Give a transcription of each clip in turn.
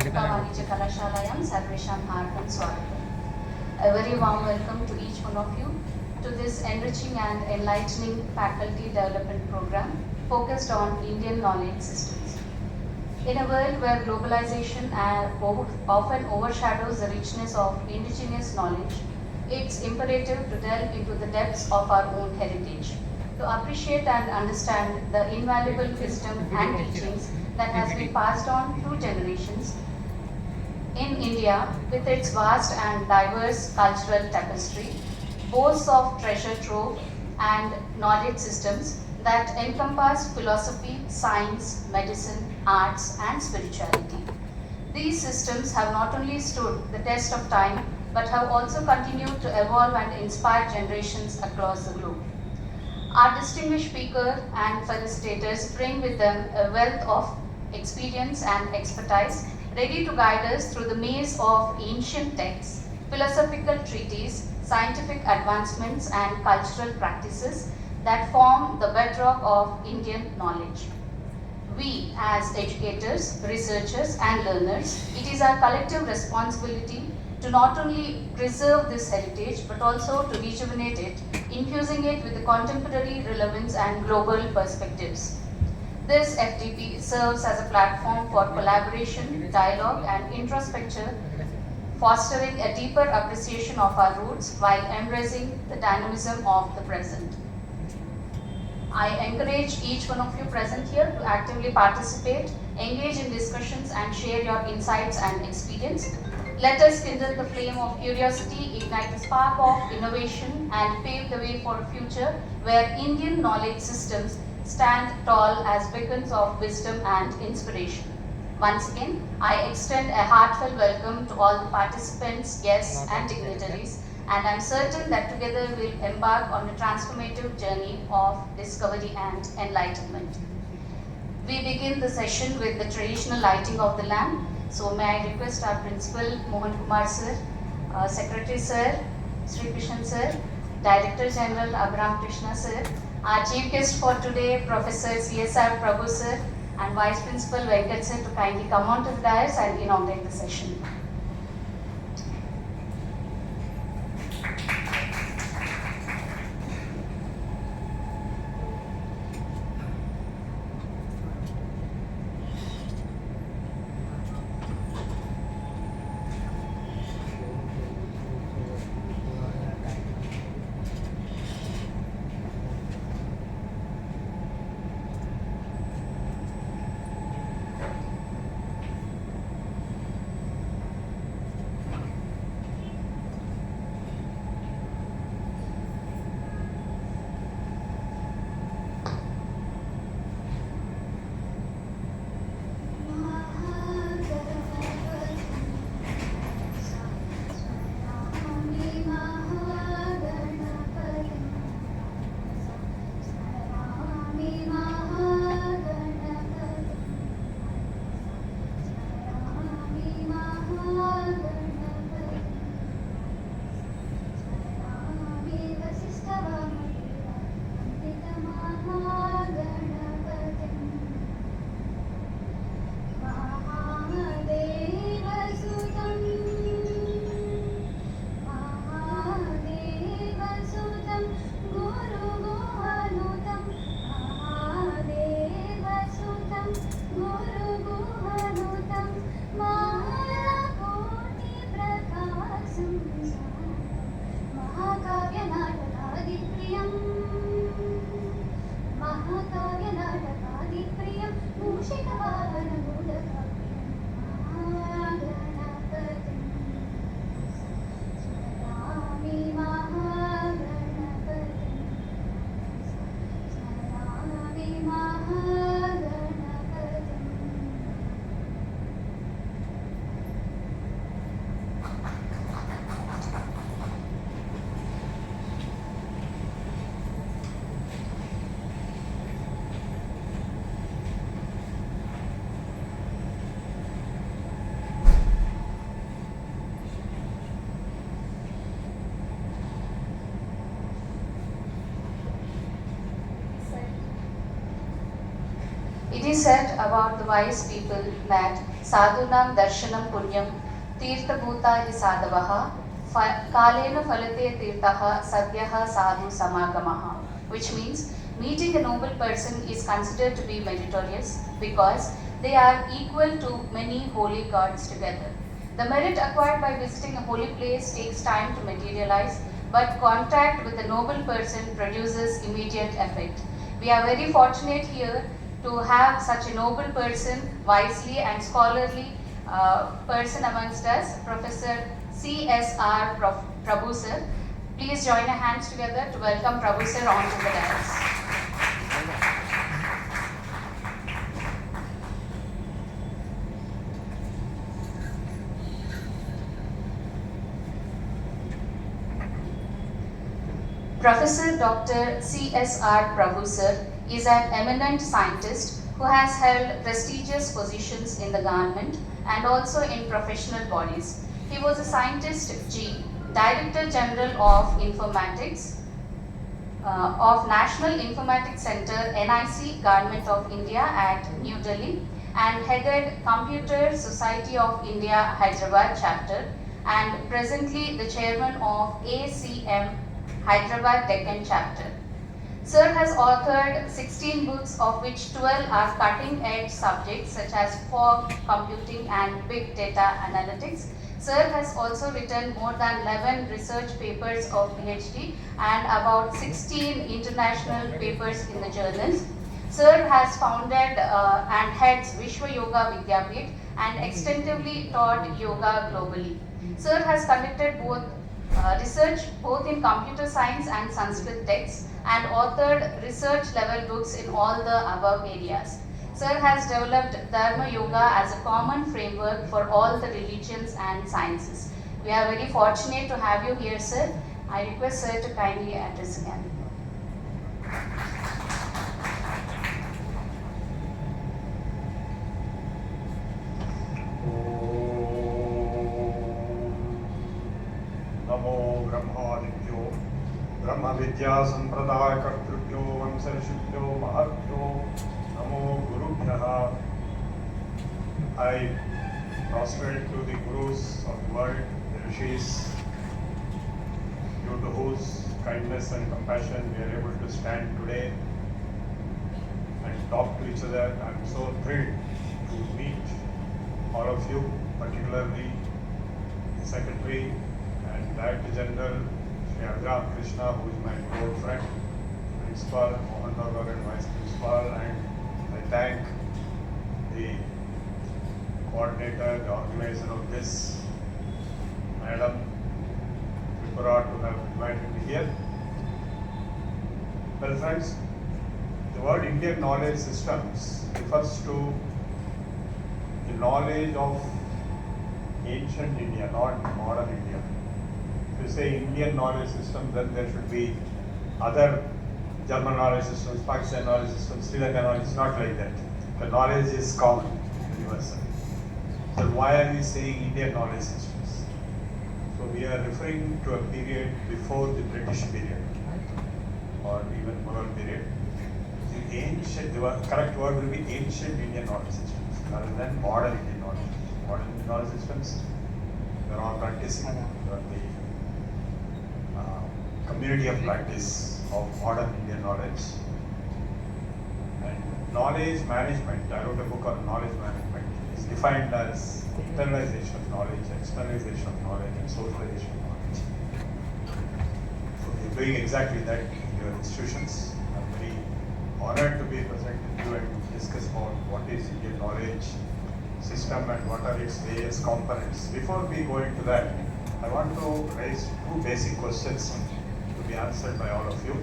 Badruka College Kalashalayam Sarvesham Harkam Swagatam. A very warm welcome to each one of you to this enriching and enlightening faculty development program focused on Indian knowledge systems. In a world where globalization often overshadows the richness of indigenous knowledge, it's imperative to delve into the depths of our own heritage, to appreciate and understand the invaluable wisdom and teachings that has been passed on through generations. In India, with its vast and diverse cultural tapestry, boasts of treasure trove and knowledge systems that encompass philosophy, science, medicine, arts, and spirituality. These systems have not only stood the test of time, but have also continued to evolve and inspire generations across the globe. Our distinguished speaker and facilitators bring with them a wealth of experience and expertise, ready to guide us through the maze of ancient texts, philosophical treatises, scientific advancements, and cultural practices that form the bedrock of Indian knowledge. We, as educators, researchers, and learners, it is our collective responsibility to not only preserve this heritage but also to rejuvenate it, infusing it with the contemporary relevance and global perspectives. This FDP serves as a platform for collaboration, dialogue, and introspection, fostering a deeper appreciation of our roots while embracing the dynamism of the present. I encourage each one of you present here to actively participate, engage in discussions, and share your insights and experience. Let us kindle the flame of curiosity, ignite the spark of innovation, and pave the way for a future where Indian knowledge systems stand tall as beacons of wisdom and inspiration. Once again, I extend a heartfelt welcome to all the participants, guests, and dignitaries, and I'm certain that together we'll embark on a transformative journey of discovery and enlightenment. We begin the session with the traditional lighting of the lamp. So may I request our Principal Mohan Kumar Sir, Secretary Sir, Sri Krishan Sir, Director General Abram Krishna Sir, our Chief Guest for today, Professor C.S.R.Prabhu Sir, and Vice Principal Venkat Sir to kindly come on to the dais and inaugurate the session. It is said about the wise people that sadhunam darshanam punyam tirtha bhuta hi sadavaha kalena falate tirtaha sadhyaha sadhu samagamaha, which means meeting a noble person is considered to be meritorious because they are equal to many holy gods together. The merit acquired by visiting a holy place takes time to materialize, but contact with a noble person produces immediate effect. We are very fortunate here to have such a noble person, wisely and scholarly person amongst us, Professor C.S.R.Prabhu sir. Please join our hands together to welcome Prabhu sir onto the dais. Professor Dr. C.S.R.Prabhu sir is an eminent scientist who has held prestigious positions in the government and also in professional bodies. He was a scientist G, Director General of Informatics of National Informatics Center, NIC, Government of India at New Delhi, and headed Computer Society of India, Hyderabad chapter, and presently the chairman of ACM Hyderabad Deccan chapter. Sir has authored 16 books, of which 12 are cutting-edge subjects such as fog computing and big data analytics. Sir has also written more than 11 research papers of PhD and about 16 international papers in the journals. Sir has founded and heads Vishwa Yoga Vidyapit and extensively taught yoga globally. Sir has conducted research both in computer science and Sanskrit texts and authored research level books in all the above areas. Sir has developed Dharma Yoga as a common framework for all the religions and sciences. We are very fortunate to have you here, sir. I request sir to kindly address again. ब्रह्म विद्या संप्रदाय कर्तृभ्यो वंशऋषिभ्यो महभ्यो नमो गुरुभ्यः. I prostrate to the gurus of the world, the rishis, due to whose kindness and compassion we are able to stand today and talk to each other. I am so thrilled to meet all of you, particularly the Secretary and Director General Shri Krishna, who is my old friend, Principal Mohan Nagar and Vice Principal, and I thank the coordinator, the organizer of this, Madam Tripura, to have invited me here. Well, friends, the word Indian knowledge systems refers to the knowledge of ancient India, not modern India. If you say Indian knowledge system, then there should be other German knowledge systems, Pakistan knowledge systems, Sri Lanka knowledge. It's not like that. The knowledge is common, universal. So why are we saying Indian knowledge systems? So we are referring to a period before the British period, or even Mughal period. The correct word will be ancient Indian knowledge systems, rather than modern Indian knowledge. Modern Indian knowledge systems, we are all practicing. We are the community of practice of modern Indian knowledge. And knowledge management, I wrote a book on knowledge management, is defined as internalization of knowledge, externalization of knowledge, and socialization of knowledge. So we are doing exactly that in your institutions. I'm very honored to be present with you and discuss about what is Indian knowledge system and what are its various components. Before we go into that, I want to raise two basic questions to be answered by all of you.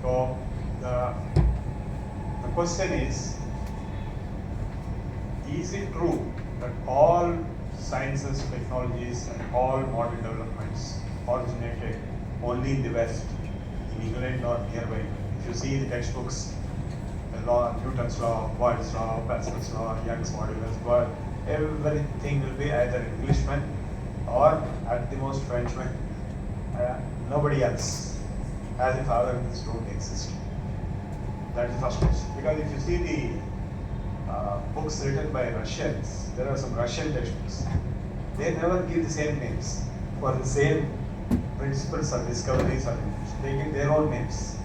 So the question is it true that all sciences, technologies and all modern developments originated only in the West, in England or nearby? If you see the textbooks, the law, Newton's law, Boyle's law, Pascal's law, Young's modulus, world, everything will be either Englishman or at the most Frenchman, nobody else. as if other things don't exist. That is the first question. Because if you see the books written by Russians, there are some Russian textbooks. They never give the same names for the same principles or discoveries or inventions. They give their own names.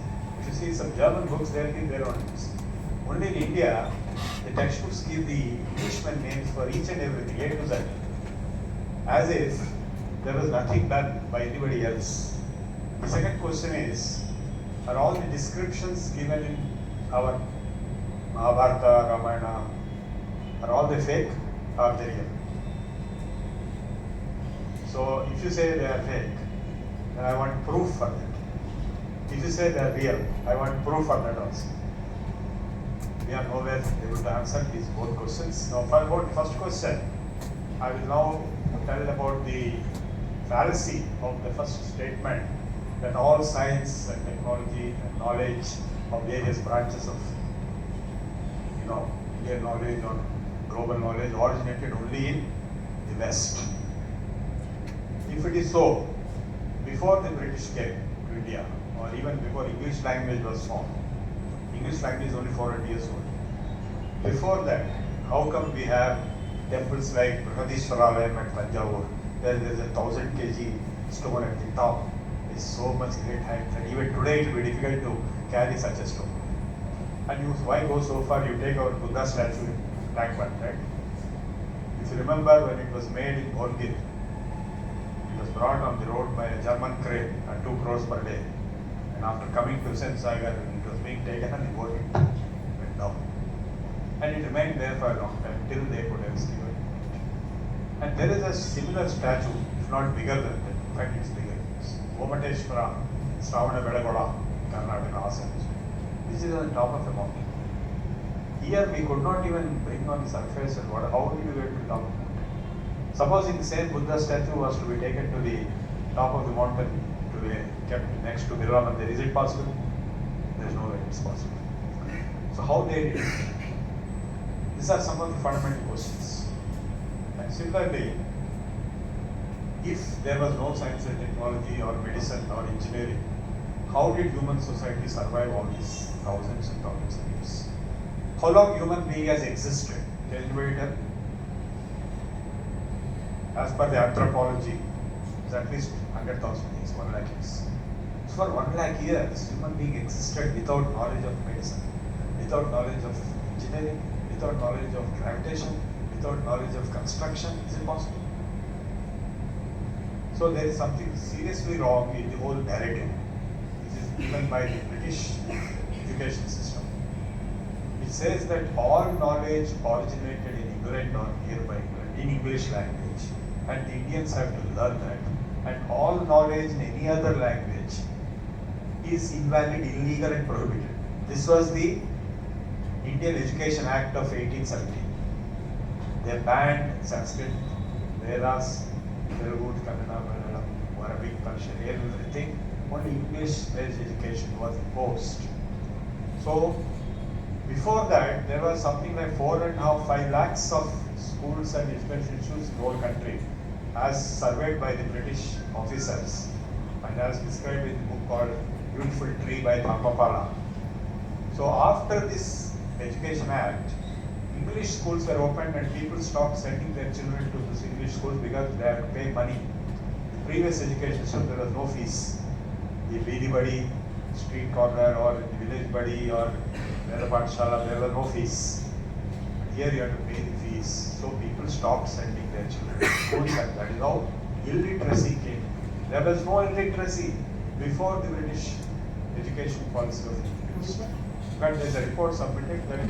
If you see some German books, they give their own names. Only in India, the textbooks give the Englishman names for each and everything, A to Z, as if there was nothing done by anybody else. The second question is, are all the descriptions given in our Mahabharata, Ramayana, are all they fake or they real? So if you say they are fake, then I want proof for that. If you say they are real, I want proof for that also. We are nowhere able to answer these both questions. Now, for about the first question, I will now tell about the fallacy of the first statement that all science and technology and knowledge of various branches of, Indian knowledge or global knowledge originated only in the West. If it is so, before the British came to India, or even before English language was formed, English language is only 400 years old. Before that, how come we have temples like Brihadishwaralayam at Tanjavur, where there is a 1000 kg stone at the top? It's so much great height that even today it will be difficult to carry such a stone. And why go so far? You take our Buddha statue in Blackburn, right? If you remember when it was made in Bhongir, it was brought on the road by a German crane at 2 crores per day. And after coming to Sensagar, it was being taken and the boat went down. And it remained there for a long time till they could rescue it. And there is a similar statue, if not bigger than that. In fact, it's bigger. Gomateshwara, Stravana Bedagoda, Karnataka, Assam. This is on the top of the mountain. Here we could not even bring on the surface and how did you get to the top of the mountain? Supposing the same Buddha statue was to be taken to the top of the mountain to be kept next to Birla Mandir, is it possible? There is no way it's possible. So how they did it? These are some of the fundamental questions. And similarly, if there was no science and technology or medicine or engineering, how did human society survive all these thousands and thousands of years? How long human being has existed? Can anybody tell? As per the anthropology, it's at least 100,000 years, 1 lakh years. So for 1 lakh years, human being existed without knowledge of medicine, without knowledge of engineering, without knowledge of gravitation, without knowledge of construction. Is it possible? So there is something seriously wrong in the whole narrative, which is given by the British education system. It says that all knowledge originated in England or nearby England in English language, and the Indians have to learn that. And all knowledge in any other language is invalid, illegal, and prohibited. This was the Indian Education Act of 1870. They banned Sanskrit, Vedas, Telugu, Kannada, Malayalam, Arabic, Persian, everything. Only English-based education was imposed. So, before that, there was something like 4.5, 5 lakhs of schools and education institutes in the whole country, as surveyed by the British officers and as described in the book called Beautiful Tree by Thampapala. So, after this Education Act, English schools were opened and people stopped sending their children to these English schools because they had to pay money. The previous education system, there was no fees. The Beedi Badi, street corner, or the village badi, or Veda Pathshala, there were no fees. But here you have to pay the fees. So people stopped sending their children to schools, and that is how illiteracy came. There was no illiteracy before the British education policy was introduced. In fact, there is a report submitted that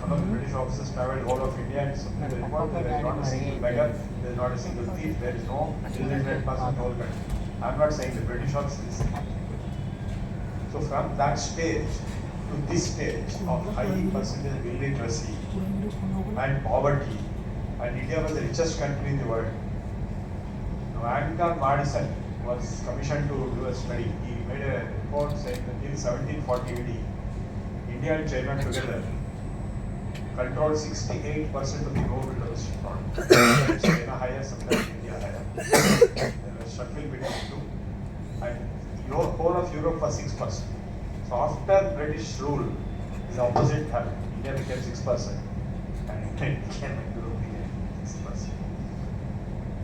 one of the British officers travelled whole of India and submitted the report that there is not a single beggar, there is not a single thief, there is no illiterate person in the whole country. I am not saying the British officer is saying. So from that stage to this stage of high percentage of illiteracy and poverty, and India was the richest country in the world. Now, Anton Madison was commissioned to do a study. He made a report saying that in 1740 AD, India and China together controlled 68% of the global domestic product. China higher, sometimes India higher. There was shuffling between the two. And whole of Europe was 6%. So after British rule, the opposite happened. India became 6%, and Europe became 6%.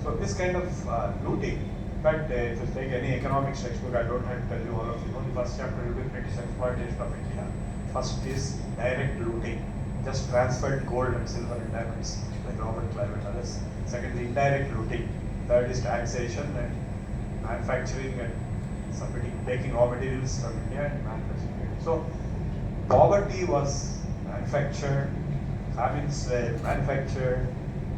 So this kind of looting. In fact, if you take any economics textbook, I don't have to tell you all of you know, the first chapter will be British exploitation of India. First is direct looting, just transferred gold and silver and diamonds like Robert Clive and others. Second, the indirect looting. Third is taxation and manufacturing and submitting, taking raw materials from India and manufacturing it. So poverty was manufactured, famines were manufactured,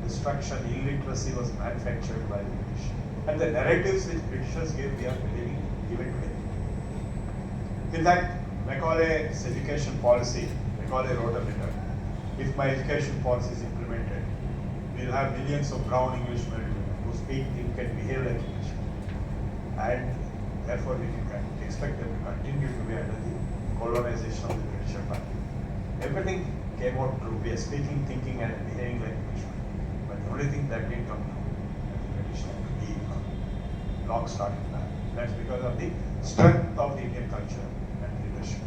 destruction, illiteracy was manufactured by the British. And the narratives which Britishers gave, we are believing even today. In fact, Macaulay's education policy, Macaulay wrote a letter. If my education policy is implemented, we will have millions of brown Englishmen who speak, think, and behave like Englishmen. And therefore, we can expect them to continue to be under the colonization of the British Empire. Everything came out true. We are speaking, thinking, and behaving like Englishmen. But the only thing that didn't come true, that the British had to be lock, stock, and barrel. That's because of the strength of the Indian culture and leadership.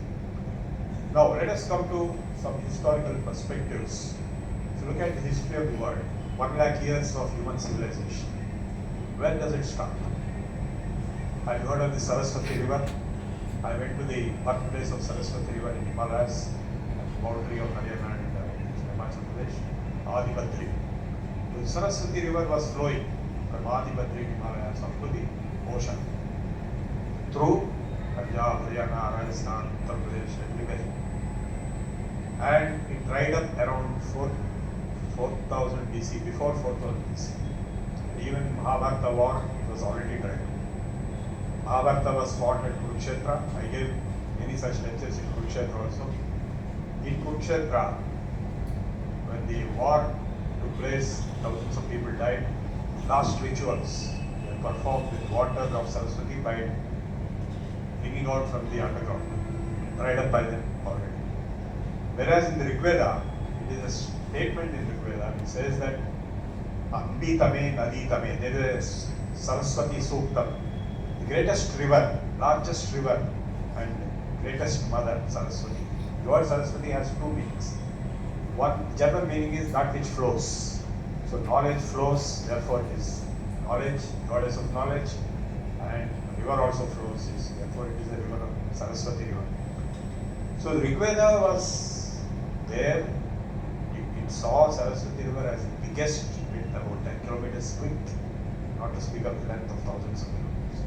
Now, let us come to some historical perspectives. If you look at the history of the world, 1 lakh years of human civilization, where does it start? Have you heard of the Saraswati River? I went to the birthplace of Saraswati River in Himalayas, at the boundary of Haryana and Himachal Pradesh, Adibadri. The Saraswati River was flowing from Adibadri Himalayas up to the ocean through Punjab, Haryana, Rajasthan, Uttar Pradesh, everywhere. And it dried up around 4000 BC, before 4000 BC. And even Mahabharata war, it was already dried up. Mahabharata was fought at Kurukshetra. I gave many such lectures in Kurukshetra also. In Kurukshetra, when the war took place, thousands of people died. Last rituals were performed with water of Saraswati by bringing out from the underground, dried up by them already. Whereas in the Rig Veda, it is a statement in Rig Veda, it says that Ambitame Naditame, there is Saraswati Suktam, the greatest river, largest river, and greatest mother, Saraswati. The word Saraswati has two meanings. One general meaning is that which flows. So knowledge flows, therefore it is knowledge, goddess of knowledge, and the river also flows, therefore it is the river of Saraswati river. So the Rig Veda was there, it saw Saraswati river as the biggest with about 10 kilometers width, not to speak of the length of thousands of kilometers.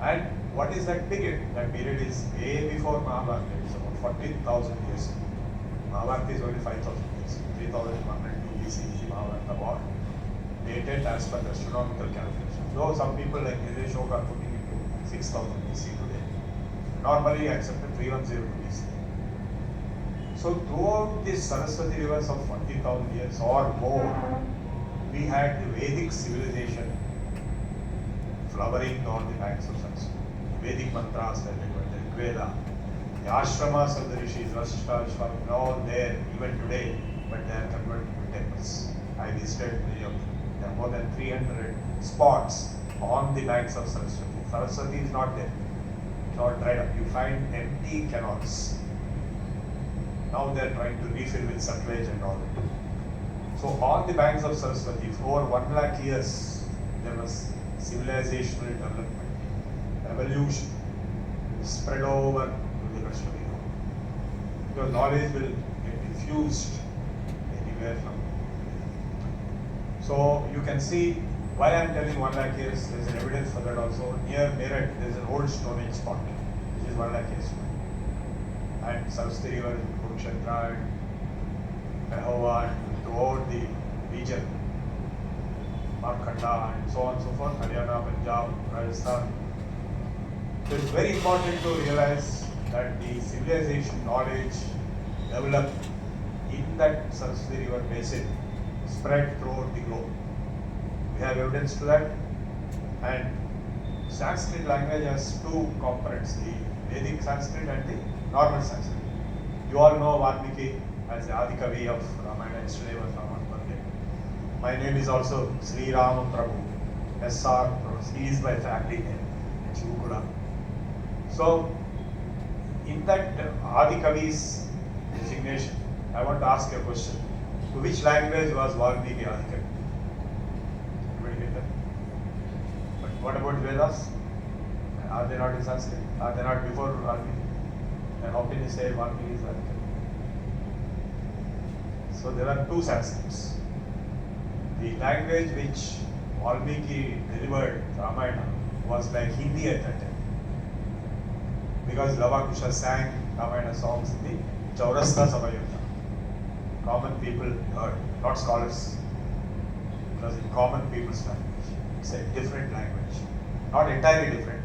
And what is that period? That period is way before Mahabharata, it's about 14,000 years. Mahabharata is only 5,000 years. 3,102 BC is the Mahabharata war, dated as per the astronomical calculation. Though some people like Nilesh Oka are putting it to 6,000 BC today. Normally accepted 310 BC. So throughout this Saraswati rivers of 40,000 years or more, we had the Vedic civilization flowering on the banks of Saraswati. Vedic mantras were the Veda. The ashramas of the rishis, Vasishtha, Vishwamitra, all there even today, but they are converted to temples. I visited many of them. There are more than 300 spots on the banks of Saraswati. Saraswati is not there. It's all dried up. You find empty canals. Now they are trying to refill with Sutlej and all that. So on the banks of Saraswati, for 1 lakh years, there was civilizational development, evolution, spread over to the rest of the world. Because knowledge will get diffused anywhere from. So you can see why I am telling 1 lakh years, there is an evidence for that also. Near Meerut, there is an old Stone Age spot, which is 1 lakh years. And Saraswati River in Kurukshetra and Pehova and throughout the region, Markanda and so on and so forth, Haryana, Punjab, Rajasthan. So it's very important to realize that the civilization knowledge developed in that Saraswati River basin spread throughout the globe. We have evidence to that. And Sanskrit language has two components, the Vedic Sanskrit and the normal Sanskrit. You all know Valmiki as the Adikavi of Ramayana. Yesterday was Raman's birthday. My name is also C.S.R.Prabhu, S.R.Prabhu. He is my family name. Chivukula. So, in that Adi Kavi's designation, I want to ask a question. To which language was Valmiki Adi Kavi? Anybody get that? But what about Vedas? Are they not in Sanskrit? Are they not before Valmiki? And how can you say Valmiki is Adi Kavi? So there are two Sanskrits. The language which Valmiki delivered Ramayana was like Hindi at that time. Because Lava-Kusha sang Ramayana songs in the Chaurasta Samayutta. Common people heard, not scholars. It was in common people's language. It's a different language. Not entirely different,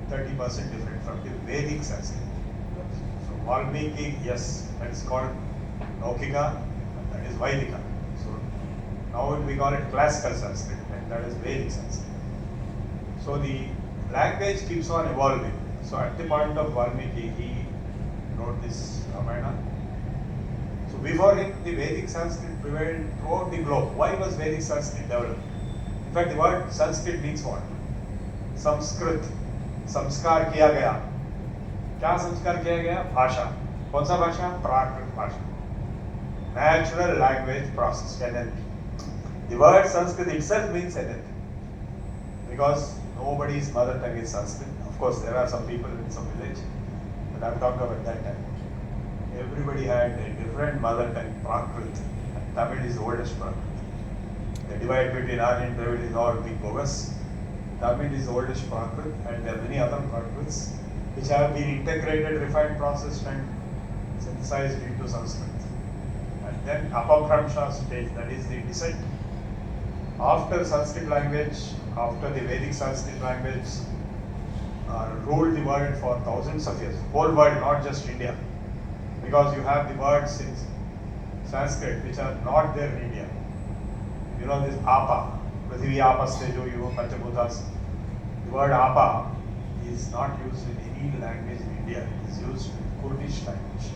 30% different from the Vedic Sanskrit. So Valmiki, yes, that is called Laukika, and that is Vaidika. So now we call it classical Sanskrit, and that is Vedic Sanskrit. So the language keeps on evolving. So at the point of Valmiki, he wrote this Ramayana. So before him, the Vedic Sanskrit prevailed throughout the globe. Why was Vedic Sanskrit developed? In fact, the word Sanskrit means what? Samskrit. Samskar kiya gaya. क्या संस्कार किया गया? भाषा. कौन सा भाषा? प्राकृत भाषा. Natural language process, NLP. The word Sanskrit itself means NLP. Because nobody's mother tongue is Sanskrit. Of course, there are some people in some village, but I'm talking about that time. Everybody had a different mother tongue, Prakrit. And Tamil is the oldest Prakrit. The divide between Aryan and Dravid is all big bogus. Tamil is the oldest Prakrit, and there are many other Prakrits which have been integrated, refined, processed, and synthesized into Sanskrit. And then Apabhramsha stage, that is the descent. After Sanskrit language, after the Vedic Sanskrit language ruled the world for thousands of years, whole world, not just India, because you have the words in Sanskrit which are not there in India. You know this Apa, Prithvi Apa Stejo Yuva Panchabhutas. The word Apa is not used in any language in India. It is used in Kurdish language.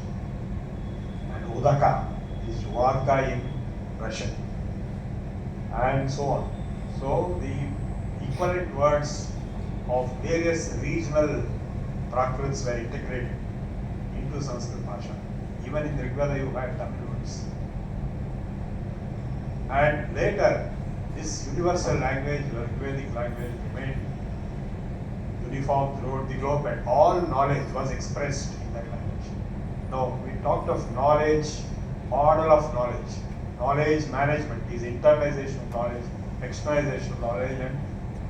And Udaka is vodka in Russian. And so on. So the equivalent words of various regional Prakrits were integrated into Sanskrit Bhasha. Even in Rigveda you had Tamil words. And later, this universal language, Vedic language, remained uniform throughout the globe, and all knowledge was expressed in that language. Now, we talked of knowledge, model of knowledge. Knowledge management is internalization of knowledge, externalization of knowledge, and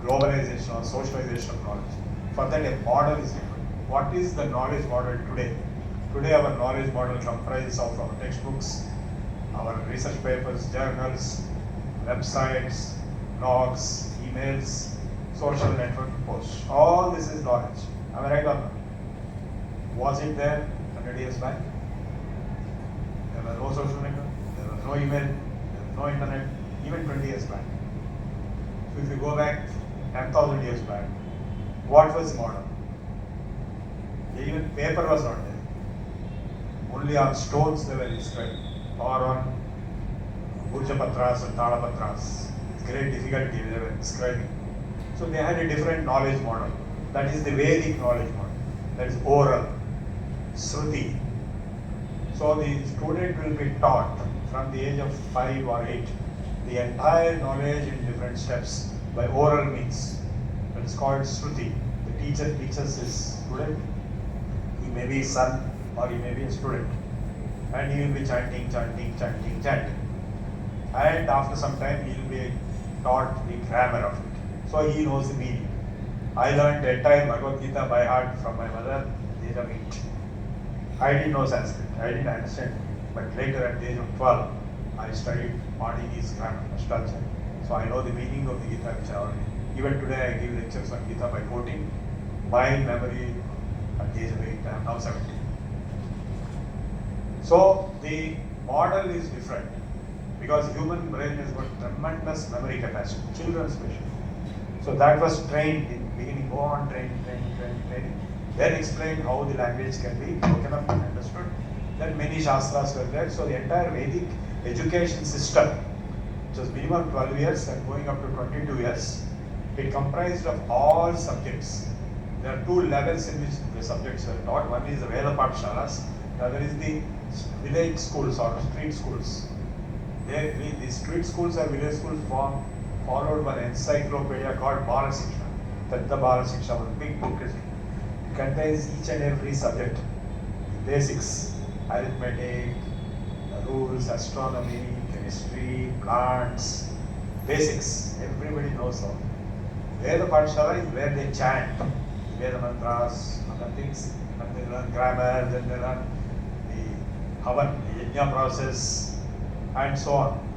globalization or socialization of knowledge. For that, a model is required. What is the knowledge model today? Today, our knowledge model comprises of our textbooks, our research papers, journals, websites, blogs, emails, social network posts. All this is knowledge. Am I right or not? Was it there 100 years back? There was no social network, there was no email, there was no internet, even 20 years back. So if you go back 10,000 years back, what was the model? Even paper was not there. Only on stones they were inscribed, or on Burjapatras and Talapatras. With great difficulty they were inscribing. So they had a different knowledge model. That is the Vedic knowledge model. That is oral, Shruti. So the student will be taught from the age of 5 or 8 the entire knowledge in different steps by oral means. That is called Shruti. The teacher teaches his student. He may be son or he may be a student. And he will be chanting. And after some time he will be taught the grammar of it. So he knows the meaning. I learned the entire Bhagavad Gita by heart from my mother at the age of 8. I didn't know Sanskrit. I didn't understand. But later at the age of 12, I studied Panini's grammar, Ashtalchar. So I know the meaning of the Gita which I already. Even today I give lectures on Gita by quoting my memory at the age of 8. I am now 17. So the model is different because human brain has got tremendous memory capacity, children especially. So that was trained in beginning, go on training. Then explained how the language can be broken up and understood. Then many Shastras were there. So the entire Vedic education system, which was minimum 12 years and going up to 22 years, it comprised of all subjects There are two levels in which the subjects are taught. One is the Veda Pathshalas, the other is the village schools or street schools. The street schools or village schools followed by an encyclopedia called Bala Shiksha. Tadda Bala Shiksha, one big book. It contains each and every subject, basics, arithmetic, rules, astronomy, chemistry, plants, basics. Everybody knows all. Veda Pathshala is where they chant Veda mantras, other things, and they learn grammar, then they learn the Havan, the Yajna process, and so on.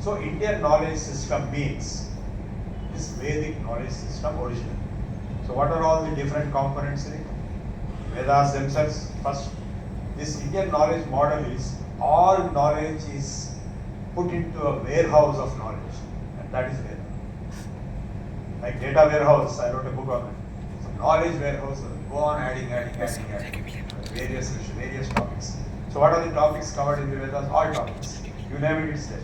So Indian knowledge system means this Vedic knowledge system originally. So what are all the different components in it? Vedas themselves. First, this Indian knowledge model is all knowledge is put into a warehouse of knowledge, and that is Veda. Like data warehouse, I wrote a book on it. So knowledge warehouse, go on adding, various topics. So what are the topics covered in the Vedas? All topics. You name it, it's there.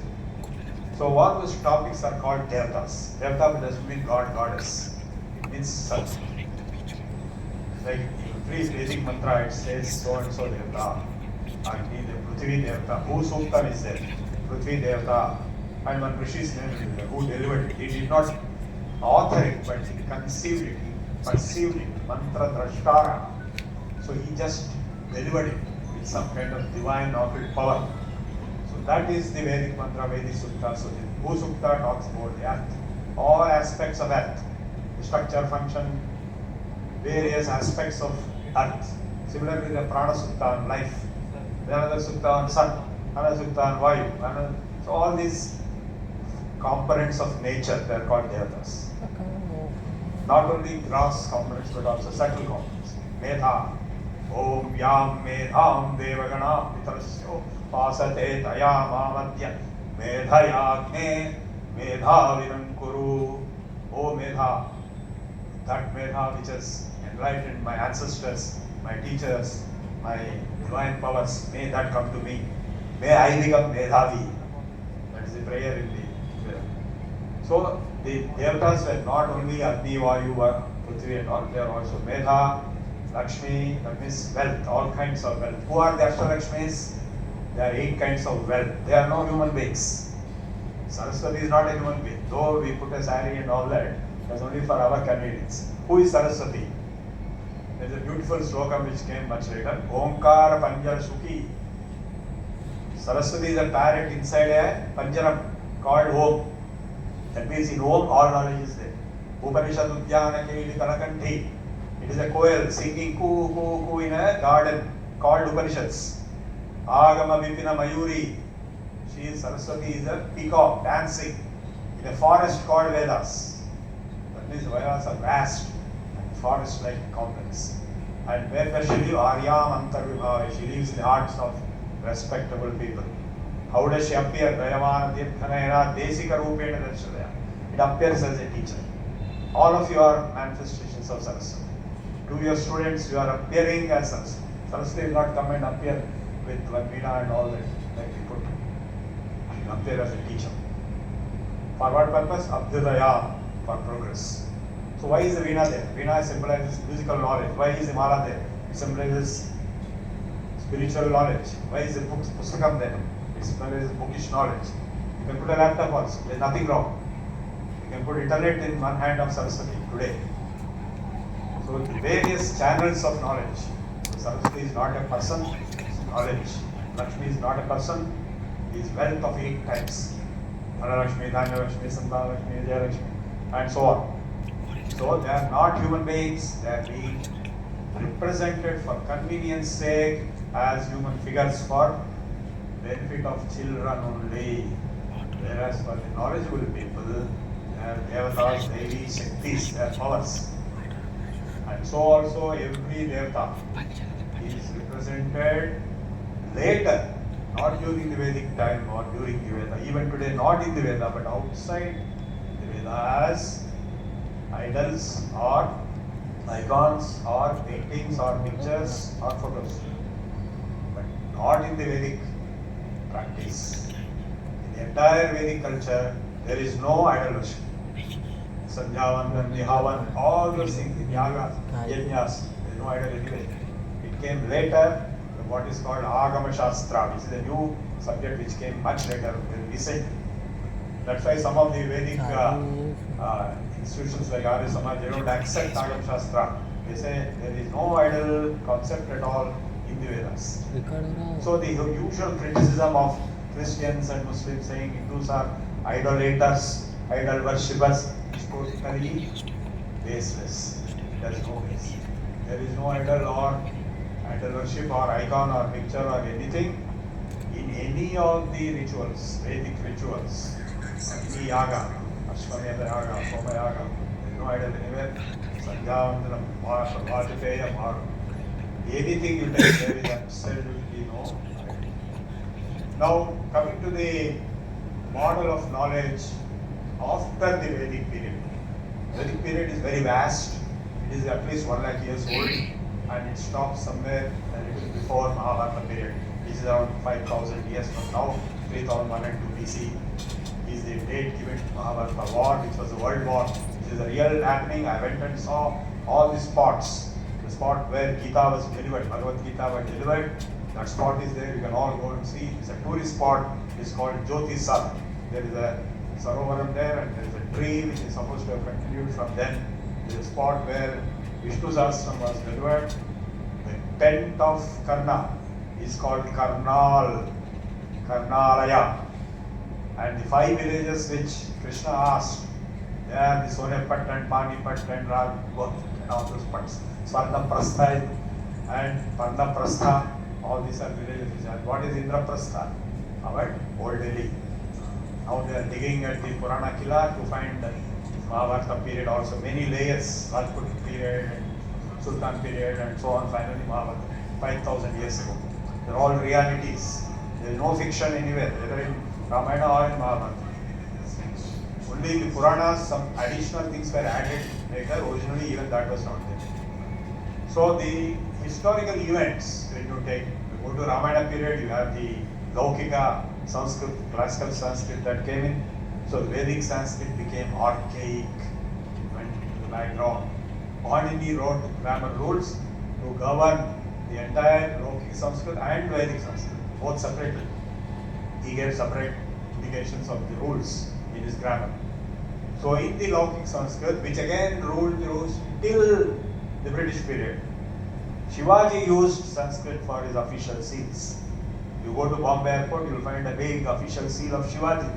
So all those topics are called devatas. Devata doesn't mean god, goddess. It means sun. Like in three Vedic mantra, it says so and so devata. And the Prithvi devata, who Sukta is there? Prithvi devata. And one Rishi's name is there, who delivered it. He did not author it, but he conceived it, he perceived it, mantra drashtara. So he just delivered it with some kind of divine occult power. So that is the Vedic mantra, Vedic Sukta. So the Bhu Sukta talks about the earth, all aspects of earth, the structure, function, various aspects of earth. Similarly, the Prana Sukta on life, another Sukta on sun, another Sukta on Vayu. So all these components of nature, they are called devatas. Not only gross components but also subtle components. Medha. Om Yam Medham Devagana Pitarasyo Pasate Taya Mamadya Medhayagne Medhavinam Kuru. O Medha. That Medha which has enlightened my ancestors, my teachers, my divine powers, may that come to me. May I become Medhavi. That is the prayer in the Veda. So the devatas were not only Agni, Vayu, Prithvi and all, they are also Medha, Lakshmi, that means wealth, all kinds of wealth. Who are the Ashtalakshmis? There are 8 kinds of wealth. They are no human beings. Saraswati is not a human being. Though we put a saree and all that, that's only for our convenience. Who is Saraswati? There is a beautiful sloka which came much later. Omkara Panjara Sukhi. Saraswati is a parrot inside a Panjaram called Om. That means in Om all knowledge is there. Upanishad Udyana Keli Kalakanthi. It is a koel singing coo coo coo in a garden called Upanishads. Agama Vipina Mayuri. She is Saraswati is a peacock dancing in a forest called Vedas. That means Vedas are vast and forest-like complex. And where does she live? Aryam Antarvibhava. She lives in the hearts of respectable people. How does she appear? Dayavana Dirghanayana Desika Rupena Darshadaya. It appears as a teacher. All of you are manifestations of Saraswati. To your students, you are appearing as Saraswati. Saraswati will not come and appear with one veena and all that, like we put. She will appear as a teacher. For what purpose? Abhyudaya, for progress. So why is the veena there? Veena symbolizes musical knowledge. Why is the mala there? It symbolizes spiritual knowledge. Why is the pustakam there? It symbolizes bookish knowledge. You can put a laptop also. There is nothing wrong. You can put internet in one hand of Saraswati today. So various channels of knowledge. So Saraswati is not a person, it's knowledge. Lakshmi is not a person, he is wealth of 8 types. Dhanalakshmi, Dhanyalakshmi, Santalakshmi, Jayalakshmi, and so on. So they are not human beings, they are being represented for convenience sake as human figures for benefit of children only. Whereas for the knowledgeable people, they are devatas, devi, shaktis, they are powers. And so also every devata is represented later, not during the Vedic time or during the Veda, even today not in the Veda but outside the Veda as idols or icons or paintings or pictures or photos. But not in the Vedic practice. In the entire Vedic culture, there is no idol worship. Sandhyavandan, Nihavan, all those things, Yagas, Yajnas, there is no idol anyway. It came later, what is called Agama Shastra, which is a new subject which came much later, very recently. That's why some of the Vedic institutions like Arya Samaj, they don't accept Agama Shastra. They say there is no idol concept at all in the Vedas. So the usual criticism of Christians and Muslims saying Hindus are idolaters, idol worshippers, is totally baseless. There is no base. There is no idol or idol worship or icon or picture or anything in any of the rituals, Vedic rituals, any yaga, Ashwamedha yaga, Soma yaga, there is no idol anywhere. Sandhyavandanam, Vajpayam, or anything you take, there is absolutely no idol. Now, coming to the model of knowledge after the Vedic period. Vedic period is very vast. It is at least 1 lakh years old, and it stops somewhere a little before Mahabharata period. This is around 5,000 years from now, 3102 BC is the date given to Mahabharata war, which was a world war. This is a real happening. I went and saw all the spots. The spot where Gita was delivered, Bhagavad Gita was delivered. That spot is there. You can all go and see. It's a tourist spot. It's called Jyoti Sar. There is a Sarovaram there, and there is a tree which is supposed to have continued from then. There is a spot where Vishnu Sahasram was delivered. The tent of Karna is called Karnal, Karnalaya. And the 5 villages which Krishna asked, they are the Sonepat and Panipat and Raghat and all those parts. Swarnaprastha and Pandaprastha, all these are villages. And what is Indraprastha? Our old Delhi. Now they are digging at the Purana Kila to find the Mahabharata period also, many layers, Rajput period, and Sultan period, and so on, finally Mahabharata, 5,000 years ago. They're all realities. There is no fiction anywhere, whether in Ramayana or in Mahabharata. Only the Puranas, some additional things were added later. Originally, even that was not there. So the historical events, when you go to Ramayana period, you have the Laukika, Sanskrit, classical Sanskrit that came in. So the Vedic Sanskrit became archaic, went into the background. Panini wrote grammar rules to govern the entire Laukika Sanskrit and Vedic Sanskrit, both separately. He gave separate indications of the rules in his grammar. So in the Laukika Sanskrit, which again ruled till the British period, Shivaji used Sanskrit for his official seals. You go to Bombay airport, you will find a big official seal of Shivaji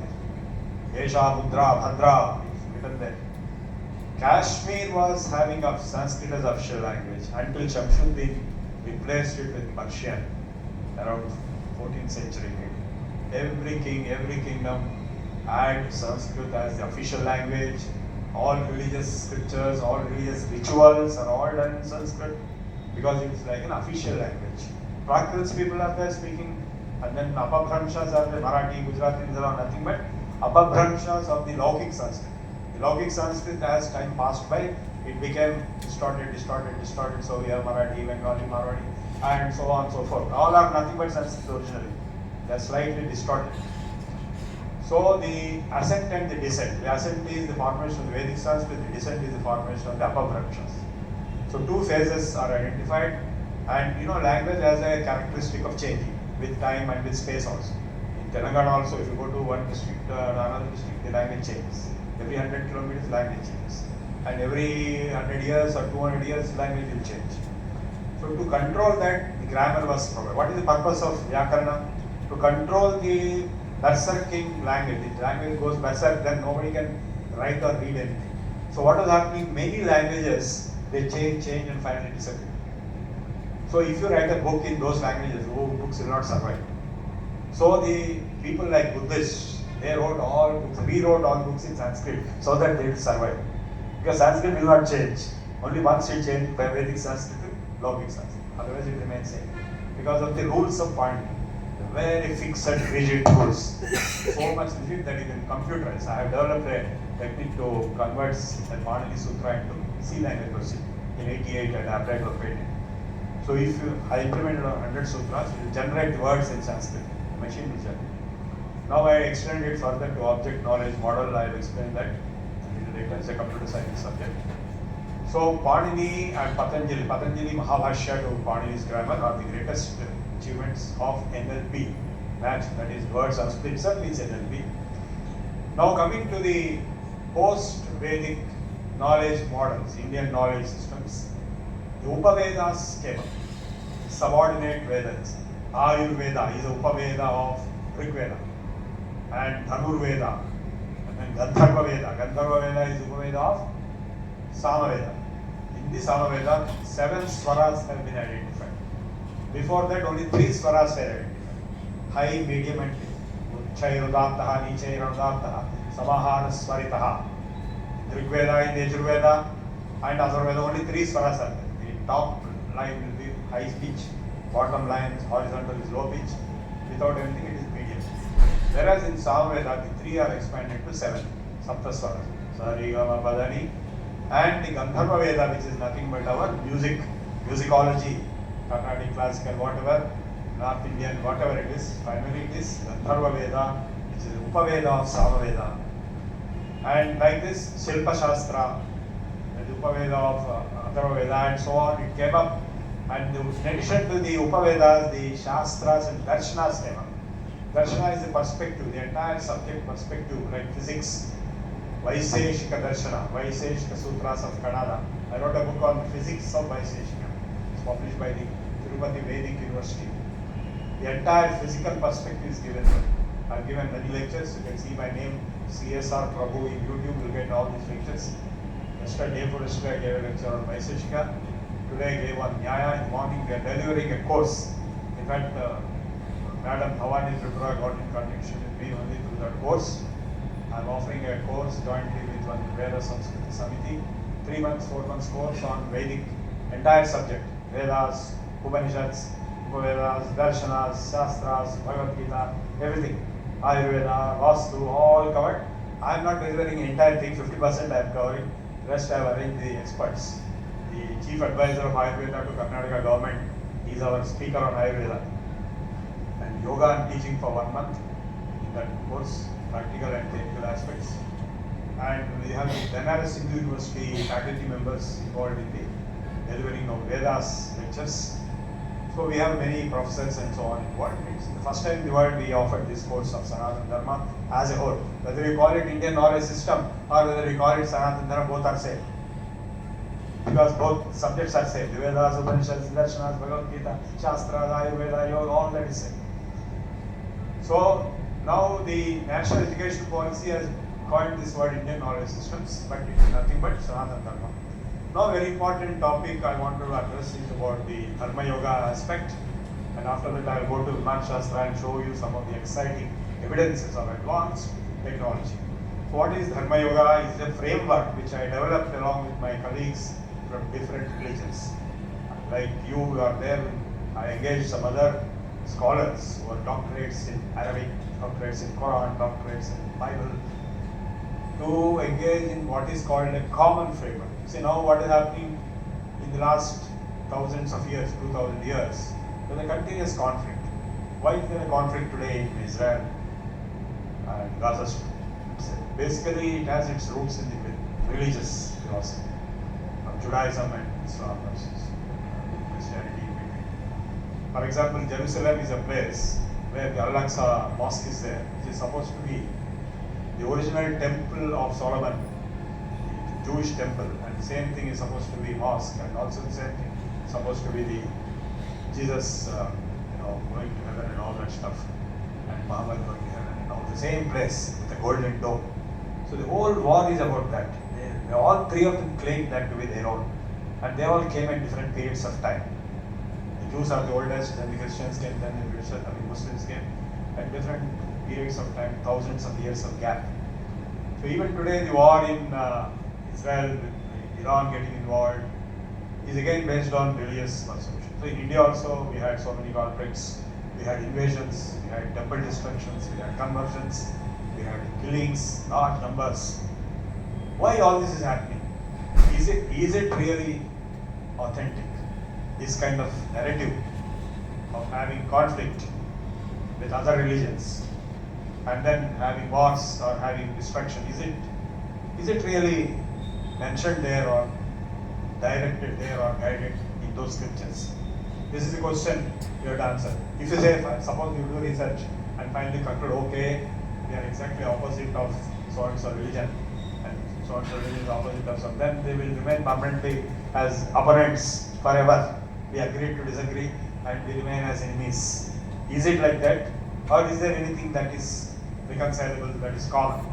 there. Yesha, Mudra, Bhadra, is written there. Kashmir was having a Sanskrit as official language until Shamsuddin replaced it with Persian around 14th century. Every king, every kingdom had Sanskrit as the official language. All religious scriptures, all religious rituals are all done in Sanskrit because it's like an official language. Prakrits people are there speaking, and then Apabhramshas are the Marathi, Gujarati, are nothing but Apabhramshas of the Laukik Sanskrit. The Laukik Sanskrit, as time passed by, it became distorted. So we have Marathi, Bengali, Marwari, and so on and so forth. All are nothing but Sanskrit originally. They are slightly distorted. So the ascent and the descent. The ascent is the formation of the Vedic Sanskrit, the descent is the formation of the Apabhramshas. So 2 phases are identified, and language has a characteristic of changing with time and with space also. In Telangana also, if you go to one district or another district, the language changes. Every 100 kilometers, language changes. And every 100 years or 200 years, language will change. So to control that, the grammar was provided. What is the purpose of Vyakarana? To control the berserking language. The language goes berserk, then nobody can write or read anything. So what was happening? Many languages, they change and finally disappear. So if you write a book in those languages, books will not survive. So the people like Buddhists, they rewrote all books in Sanskrit so that they will survive. Because Sanskrit will not change. Only once it changes by Vedic Sanskrit to Laukik Sanskrit. Otherwise it remains same. Because of the rules of Panini. Very fixed, rigid rules. So much rigid that you can computerize. I have developed a technique to convert the Panini Sutra into C language version in 88 and I applied for patent. So if I implemented 100 sutras, it will generate words in Sanskrit. The machine will generate. Now I extend it further to object knowledge model. I will explain that a little later. It's a computer science subject. So Panini and Patanjali Mahabhashya to Panini's grammar are the greatest achievements of NLP. That is word Sanskrit itself means NLP. Now coming to the post-Vedic knowledge models, Indian knowledge systems, the Upavedas came up, subordinate Vedas. Ayurveda is the Upaveda of Rigveda, and Dhanurveda, and Gandharva Veda. Gandharva Veda is the Upaveda of Samaveda. In the Samaveda, 7 swaras have been identified. Before that, only 3 swaras were identified. High, medium, and Uchchairudattaha, Nichairudattaha, Samahana Swaritaha. Rigveda, in Yajurveda, and Atharvaveda, only 3 swaras are there. The top line will be high pitch, bottom line is horizontal is low pitch. Without anything, it is medium. Whereas in Samaveda, the 3 are expanded to 7, Saptaswaras. Sarigama Padani. And the Gandharva Veda, which is nothing but our music, musicology, Carnatic, classical, whatever, North Indian, whatever it is, finally it is Gandharva Veda, which is the Upaveda of Samaveda. And like this, Shilpa Shastra, the Upaveda of Atharva Veda, and so on, it came up. And in addition to the Upavedas, the Shastras and Darshanas came up. Darshana is the perspective, the entire subject perspective, like physics, Vaiseshika Darshana, Vaiseshika Sutras of Kannada. I wrote a book on physics of Vaiseshika. It's published by the Tirupati Vedic University. The entire physical perspective is given there. I've given many lectures. You can see my name, C.S.R.Prabhu in YouTube. You'll get all these lectures. Yesterday I gave a lecture on Vaiseshika. Today I gave on Nyaya. In the morning we are delivering a course. In fact, Madam Bhavani Tripura got in connection with me only through that course. I'm offering a course jointly with one Veda Samskriti Samiti, 3 months, 4 months course on Vedic, entire subject, Vedas, Upanishads, Upavedas, Darshanas, Shastras, Bhagavad Gita, everything, Ayurveda, Vastu, all covered. I'm not delivering the entire thing, 50% I'm covering, the rest I've arranged the experts. The chief advisor of Ayurveda to Karnataka government is our speaker on Ayurveda. And yoga I'm teaching for 1 month in that course, practical and technical aspects. And we have the Benares Hindu University faculty members involved in the delivering of Vedas lectures. So we have many professors and so on involved. It's the first time in the world we offered this course of Sanatana Dharma as a whole. Whether we call it Indian knowledge system or whether we call it Sanatana Dharma, both are same. Because both subjects are same. The Vedas, Upanishads, Darshanas, Bhagavad Gita, Shastras, Ayurveda, Yoga, all that is same. So now the National Education Policy has coined this word Indian knowledge systems, but it is nothing but Sanatana Dharma. Now very important topic I want to address is about the Dharma Yoga aspect, and after that I will go to Viman Shastra and show you some of the exciting evidences of advanced technology. So what is Dharma Yoga? Is a framework which I developed along with my colleagues from different religions. Like you are there, I engaged some other scholars who are doctorates in Arabic, doctorates in Quran, doctorates in Bible, to engage in what is called a common framework. See now what is happening in the last thousands of years, 2000 years, there is a continuous conflict. Why is there a conflict today in Israel and Gaza Strip? Basically it has its roots in the religious philosophy of Judaism and Islam versus Christianity in between. For example, Jerusalem is a place where the Al-Aqsa Mosque is there, which is supposed to be the original temple of Solomon, the Jewish temple, and the same thing is supposed to be mosque, and also the same thing is supposed to be the Jesus, going to heaven and all that stuff, and Muhammad going to heaven and all, the same place with a golden dome. So the whole war is about that. All 3 of them claim that to be their own, and they all came at different periods of time. The Jews are the oldest, then the Christians came, then the Muslims came, at different periods of time, thousands of years of gap. So even today the war in Israel, with Iran getting involved, is again based on religious persecution. So in India also we had so many conflicts, we had invasions, we had temple destructions, we had conversions, we had killings, large numbers. Why all this is happening? Is it really authentic? This kind of narrative of having conflict with other religions and then having wars or having destruction, is it Is it really mentioned there or directed there or guided in those scriptures? This is the question you have to answer. If you say, suppose you do research and finally conclude, okay, we are exactly opposite of so and so religion, and so and so religion is opposite of some, then they will remain permanently as opponents forever. We agree to disagree and we remain as enemies. Is it like that? Or is there anything that is reconcilable, that is common?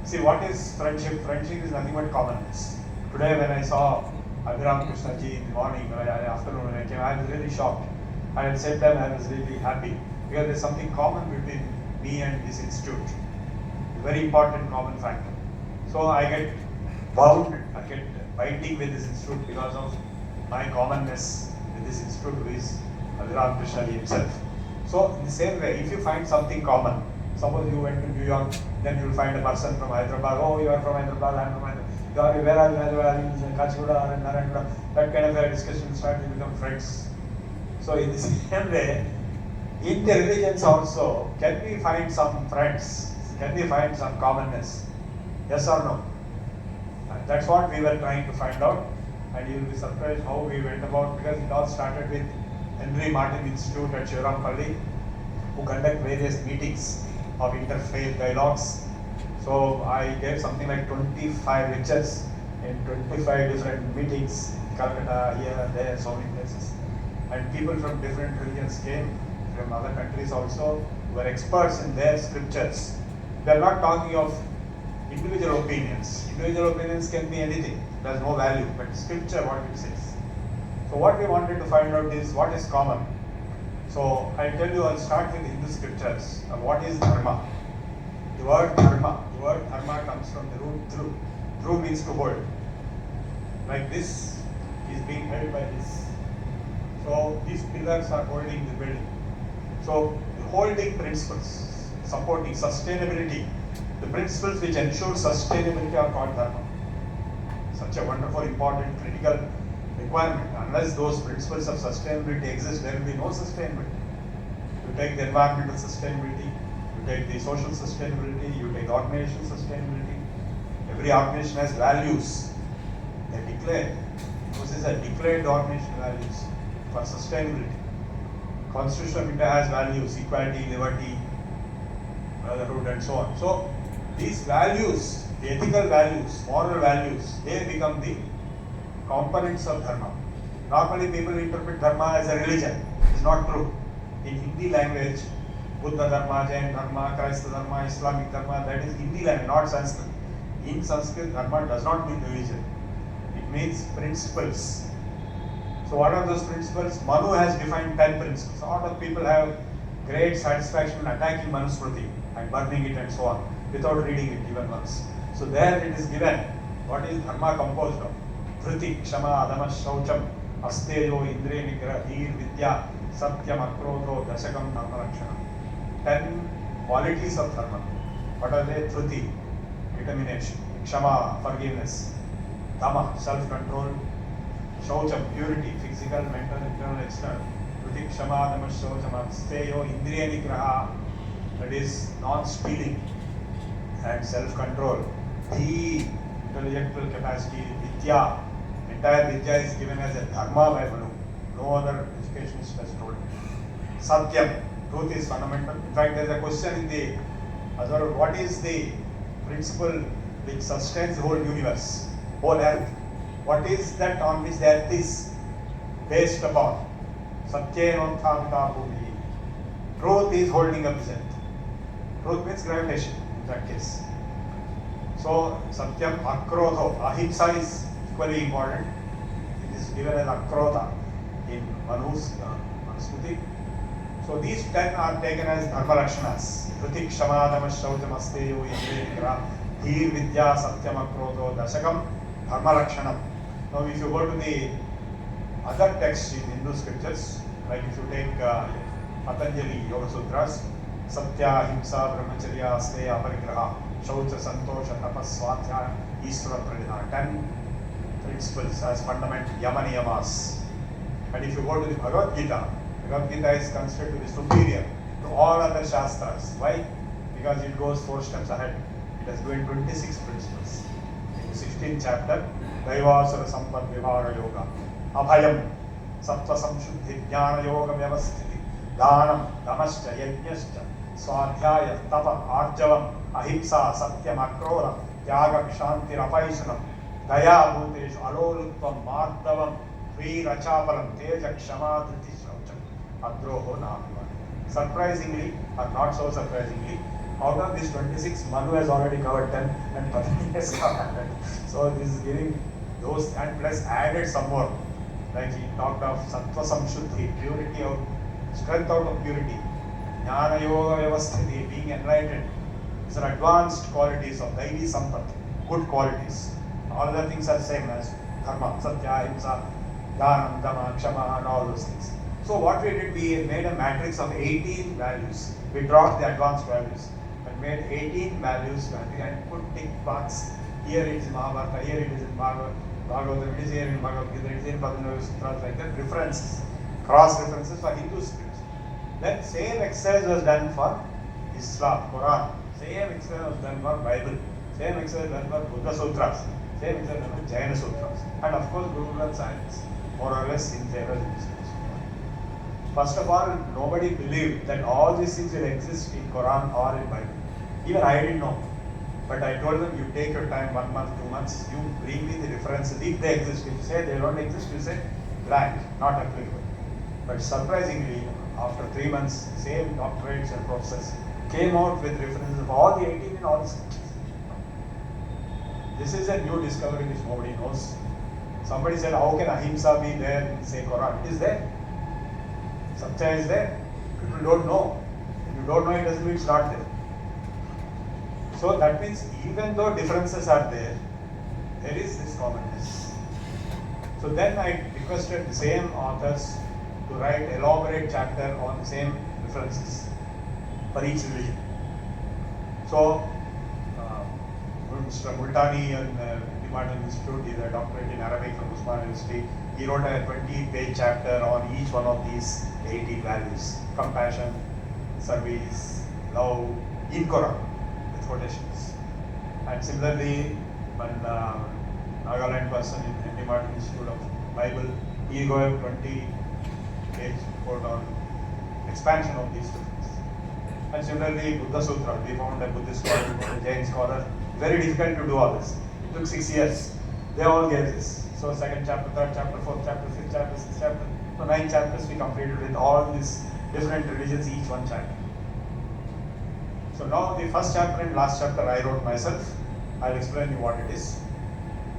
See, what is friendship? Friendship is nothing but commonness. Today when I saw Abhiram Krishnaji in the morning or afternoon when I came, I was really shocked. And at the same time I was really happy because there is something common between me and this institute. A very important common factor. So I get bound, I get fighting with this institute because of my commonness with this institute, who is Abhiram Krishnaji himself. So in the same way, if you find something common, suppose you went to New York, then you will find a person from Hyderabad. Oh, you are from Hyderabad, I am from Hyderabad. Where are you? Kachiguda or Narayana? That kind of a discussion starts to become friends. So in the same way, in the religions also, can we find some friends? Can we find some commonness? Yes or no? And that's what we were trying to find out. And you will be surprised how we went about, because it all started with Henry Martin Institute at C.S.R.Prabhu, who conduct various meetings of interfaith dialogues. So I gave something like 25 lectures in 25 different meetings, Calcutta, here, there, so many places. And people from different religions came, from other countries also, who were experts in their scriptures. We are not talking of individual opinions. Individual opinions can be anything, there's no value, but scripture, what it says. So what we wanted to find out is what is common. So I tell you, I'll start with Hindu scriptures. What is dharma? The word dharma comes from the root dhru. Dhru means to hold. Like this is being held by this. So these pillars are holding the building. So the holding principles, supporting sustainability, the principles which ensure sustainability are called dharma. Such a wonderful, important, critical requirement. Unless those principles of sustainability exist, there will be no sustainability. You take the environmental sustainability, you take the social sustainability, you take organizational sustainability. Every organization has values. They declare. Those are declared organizational values for sustainability. Constitution of India has values: equality, liberty, brotherhood, and so on. So these values, the ethical values, moral values, they become the components of dharma. Normally people interpret dharma as a religion. It's not true. In Hindi language, Buddha dharma, Jain dharma, Christ dharma, Islamic dharma, that is Hindi language, not Sanskrit. In Sanskrit, dharma does not mean religion. It means principles. So what are those principles? Manu has defined 10 principles. A lot of people have great satisfaction in attacking Manusmriti and burning it and so on, without reading it even once. So there it is given what is dharma composed of. Dhriti, Kshama, Adama, Shaucham, Asteyo, Indriya Nigra, Dhir, Vidya, Satyam, Akrodho, Dashakam, Dharma Lakshana. 10 qualities of dharma. What are they? Dhriti, determination. Kshama, forgiveness. Dhamma, self-control. Shaucham, purity, physical, mental, internal, external. Dhriti, Kshama, Adama, Shaucham, Asteyo, Indriya Nigraha, that is non-stealing and self-control. Dhir, intellectual capacity. Vidya, entire Vidya is given as a dharma by Manu. No other educationist has told it. Satyam, truth is fundamental. In fact, there is a question in the other, what is the principle which sustains the whole universe, whole earth? What is that on which the earth is based upon? Satyenotthamita bhumi. Truth is holding up the earth. Truth means gravitation in that case. So, Satyam, Akrodho, Ahimsa is equally important. It is given as Akrodha in Manusmriti. So, these 10 are taken as Dharma Lakshanas. Dhriti, Kshama, Dhamma, Shaucham, Asteyo, Indriya Nigra, Dhir, Vidya, Satyam, Akrodho, Dashakam, Dharma Lakshanam. Now, if you go to the other texts in Hindu scriptures, like if you take Patanjali Yoga Sutras, Satya, Himsa, Brahmacharya, Asteya, Aparigraha, Shaucha, Santosha, Tapas, Swadhyaya, Ishvara Pranidhana, 10 principles as fundamental Yama Niyamas. And if you go to the Bhagavad Gita is considered to be superior to all other Shastras. Why? Because it goes 4 steps ahead. It It has given 26 principles. In the 16th chapter, Daivasura Sampad Vivara Yoga, Abhayam, Sattva Samshuddhi, Jnana Yoga Vyavasthiti, Dhanam, Dhamascha, Yajnascha, Swadhyaya, Tapa, Arjavam, Ahimsa, Satyam, Akrora, Tyaga, Kshanti, Rapaishanam, Daya Bhuteshu, Alolutvam, Mardavam, Rachapalam, Teja, Kshama, Driti, Shaucham, Adroho, Navivan. Surprisingly, or not so surprisingly, out of these 26, Manu has already covered 10 and Patanjali has covered 10. So this is giving those, and plus added some more. Like he talked of Sattva Samshuddhi, purity of, strength out of purity. Jnana Yoga Vyavasthiti, being enlightened. These are advanced qualities of Daivi Sampat, good qualities. All other things are same as Dharma, Satya, Ahimsa, Dhanam, Dhamma, Kshama, and all those things. So what we did, we made a matrix of 18 values. We dropped the advanced values and made 18 values and put tick marks. Here it is Mahabharata, here it is in Bhagavatam, it is here in Bhagavad Gita, it is in Padma Sutras, like that. References, cross references for Hindu scripts. Then same exercise was done for Islam, Quran. Same exercise was done for Bible. Same exercise was done for Buddha Sutras. Same exercise was done for Jaina Sutras. And of course, Guru Granth Sahib is more or less in favor of this. First of all, nobody believed that all these things will exist in Quran or in Bible. Even I didn't know. But I told them, you take your time, 1 month, 2 months, you bring me the references if they exist. If you say they don't exist, you say blank, not applicable. But surprisingly, after 3 months, same doctorates and professors came out with references of all the 18 in all the scriptures. This is a new discovery which nobody knows. Somebody said, how can Ahimsa be there in, say, Quran? It is there. Satya is there. People don't know. If you don't know, it doesn't mean it's not there. So that means even though differences are there, there is this commonness. So then I requested the same authors to write elaborate chapter on the same differences for each religion. So Mr. Multani and the Martin Institute is a doctorate in Arabic from Usman University. He wrote a 20-page chapter on each one of these 80 values: compassion, service, love, in Quran with quotations. And similarly, one Nagaland person in Henry Martin Institute of Bible, he wrote a 20-page report on expansion of these differences. And similarly, Buddha Sutra, we found a Buddhist scholar, a Jain scholar. Very difficult to do all this. It took 6 years. They all gave this. So second chapter, third chapter, fourth chapter, fifth chapter, sixth chapter. So 9 chapters we completed with all these different religions, each one chapter. So now the first chapter and last chapter I wrote myself. I'll explain you what it is.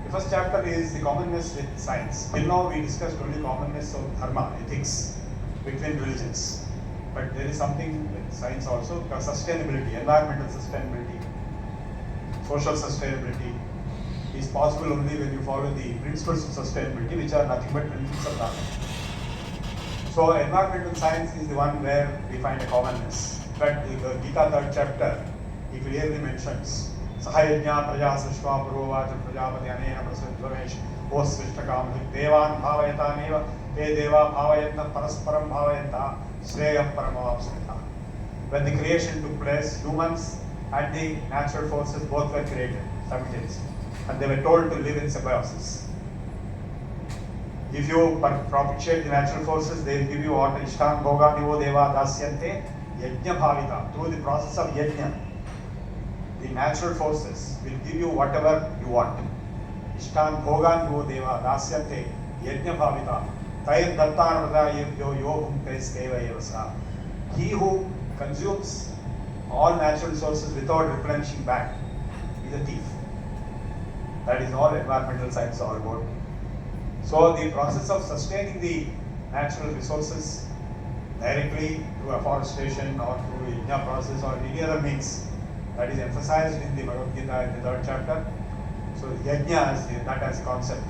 The first chapter is the commonness with science. Till now we discussed only commonness of dharma, ethics, between religions. But there is something with science also, sustainability, environmental sustainability, social sustainability is possible only when you follow the principles of sustainability, which are nothing but principles of dharma. So environmental science is the one where we find a commonness. But in the Gita 3rd chapter, he clearly mentions Sahayajna Praja C.S.R.Prabhu Prajapati Anena Prasvadvamesh Osvishtakam Devan Bhavayataneva Te Deva Bhavayatna Parasparam Bhavayanta Shreyam Paramavapsmita. When the creation took place, humans and the natural forces both were created simultaneously. And they were told to live in symbiosis. If you propitiate the natural forces, they will give you what? Ishtan Bhoga Nivo Deva Dasyante Yajna Bhavita. Through the process of Yajna, the natural forces will give you whatever you want. Ishtan Bhoga Nivo Deva Dasyante Yajna Bhavita. Tayam Dattanavada Yevyo Yobhum Teskeva Yevasa. He who consumes all natural resources without replenishing back is a thief. That is all environmental science is all about. So the process of sustaining the natural resources directly through afforestation or through yajna process or any other means, that is emphasized in the Bhagavad Gita in the 3rd chapter. So yajna is that as a concept.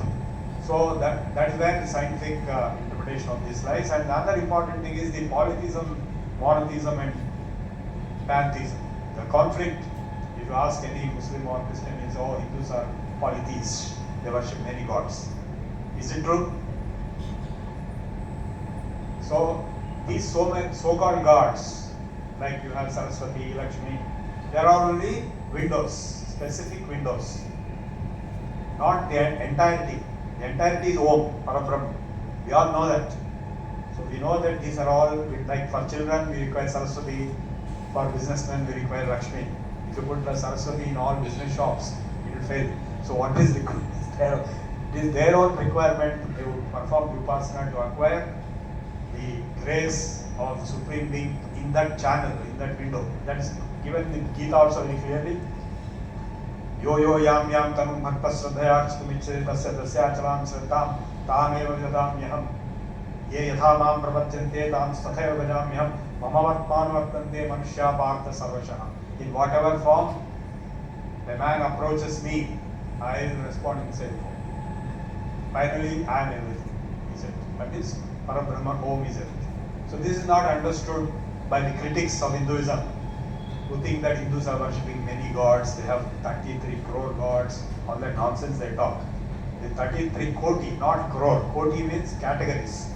So that is where the scientific interpretation of this lies. And the other important thing is the polytheism, monotheism and pantheism. The conflict, if you ask any Muslim or Christian, is Hindus are polytheists. They worship many gods. Is it true? So these so-called gods, like you have Saraswati, Lakshmi, they are all only windows, specific windows, not the entirety. The entirety is Om, Parabrahma. We all know that. So we know that these are all, like for children we require Saraswati, for businessmen we require Lakshmi. If you put the Saraswati in all business shops, it will fail. So what is required? It is their own requirement to perform Vipassana to acquire the grace of the Supreme Being in that channel, in that window. That is given in Gita also very clearly. Yo yo yam yam tanum bhakta sradhaya chitumichre tasya dasya chalam sradham tam eva vidamyaham ye yatha mam prapadyante tam stathaya vajamyaham mama vatman vartante manushya partha sarvashah. In whatever form the man approaches me, I will respond in the same form. Finally, I am everything, he said. That is Parabrahma, Om is everything. So this is not understood by the critics of Hinduism, who think that Hindus are worshipping many gods, they have 33 crore gods, all that nonsense they talk. The 33 koti, not crore. Koti means categories.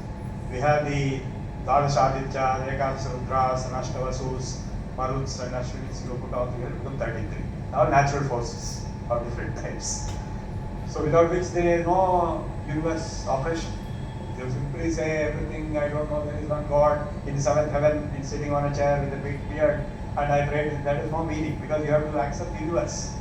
We have the Dadashaditya, Ekadasarudras, Anashtavasus, Maruts and Ashwinis, you put all together, become 33. All natural forces of different types. So without which there is no universe operation. You simply say everything, I don't know, there is one God in the seventh heaven, is sitting on a chair with a big beard, and I prayed. That is no meaning, because you have to accept the universe.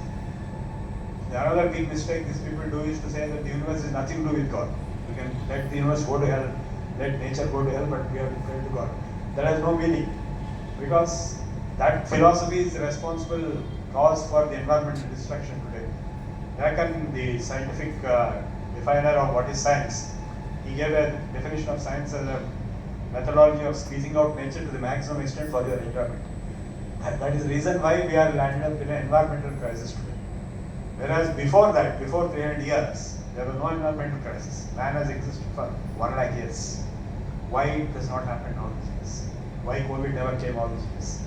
Another big mistake these people do is to say that the universe is nothing to do with God. You can let the universe go to hell, let nature go to hell, but we have to pray to God. That has no meaning, because that philosophy is the responsible cause for the environmental destruction today. Bacon, the scientific definer of what is science, he gave a definition of science as a methodology of squeezing out nature to the maximum extent for your enjoyment. That is the reason why we are landed up in an environmental crisis today. Whereas before that, before 300 years, there was no environmental crisis. Man has existed for 1 lakh years. Why it does not happen all these years? Why COVID never came all these years?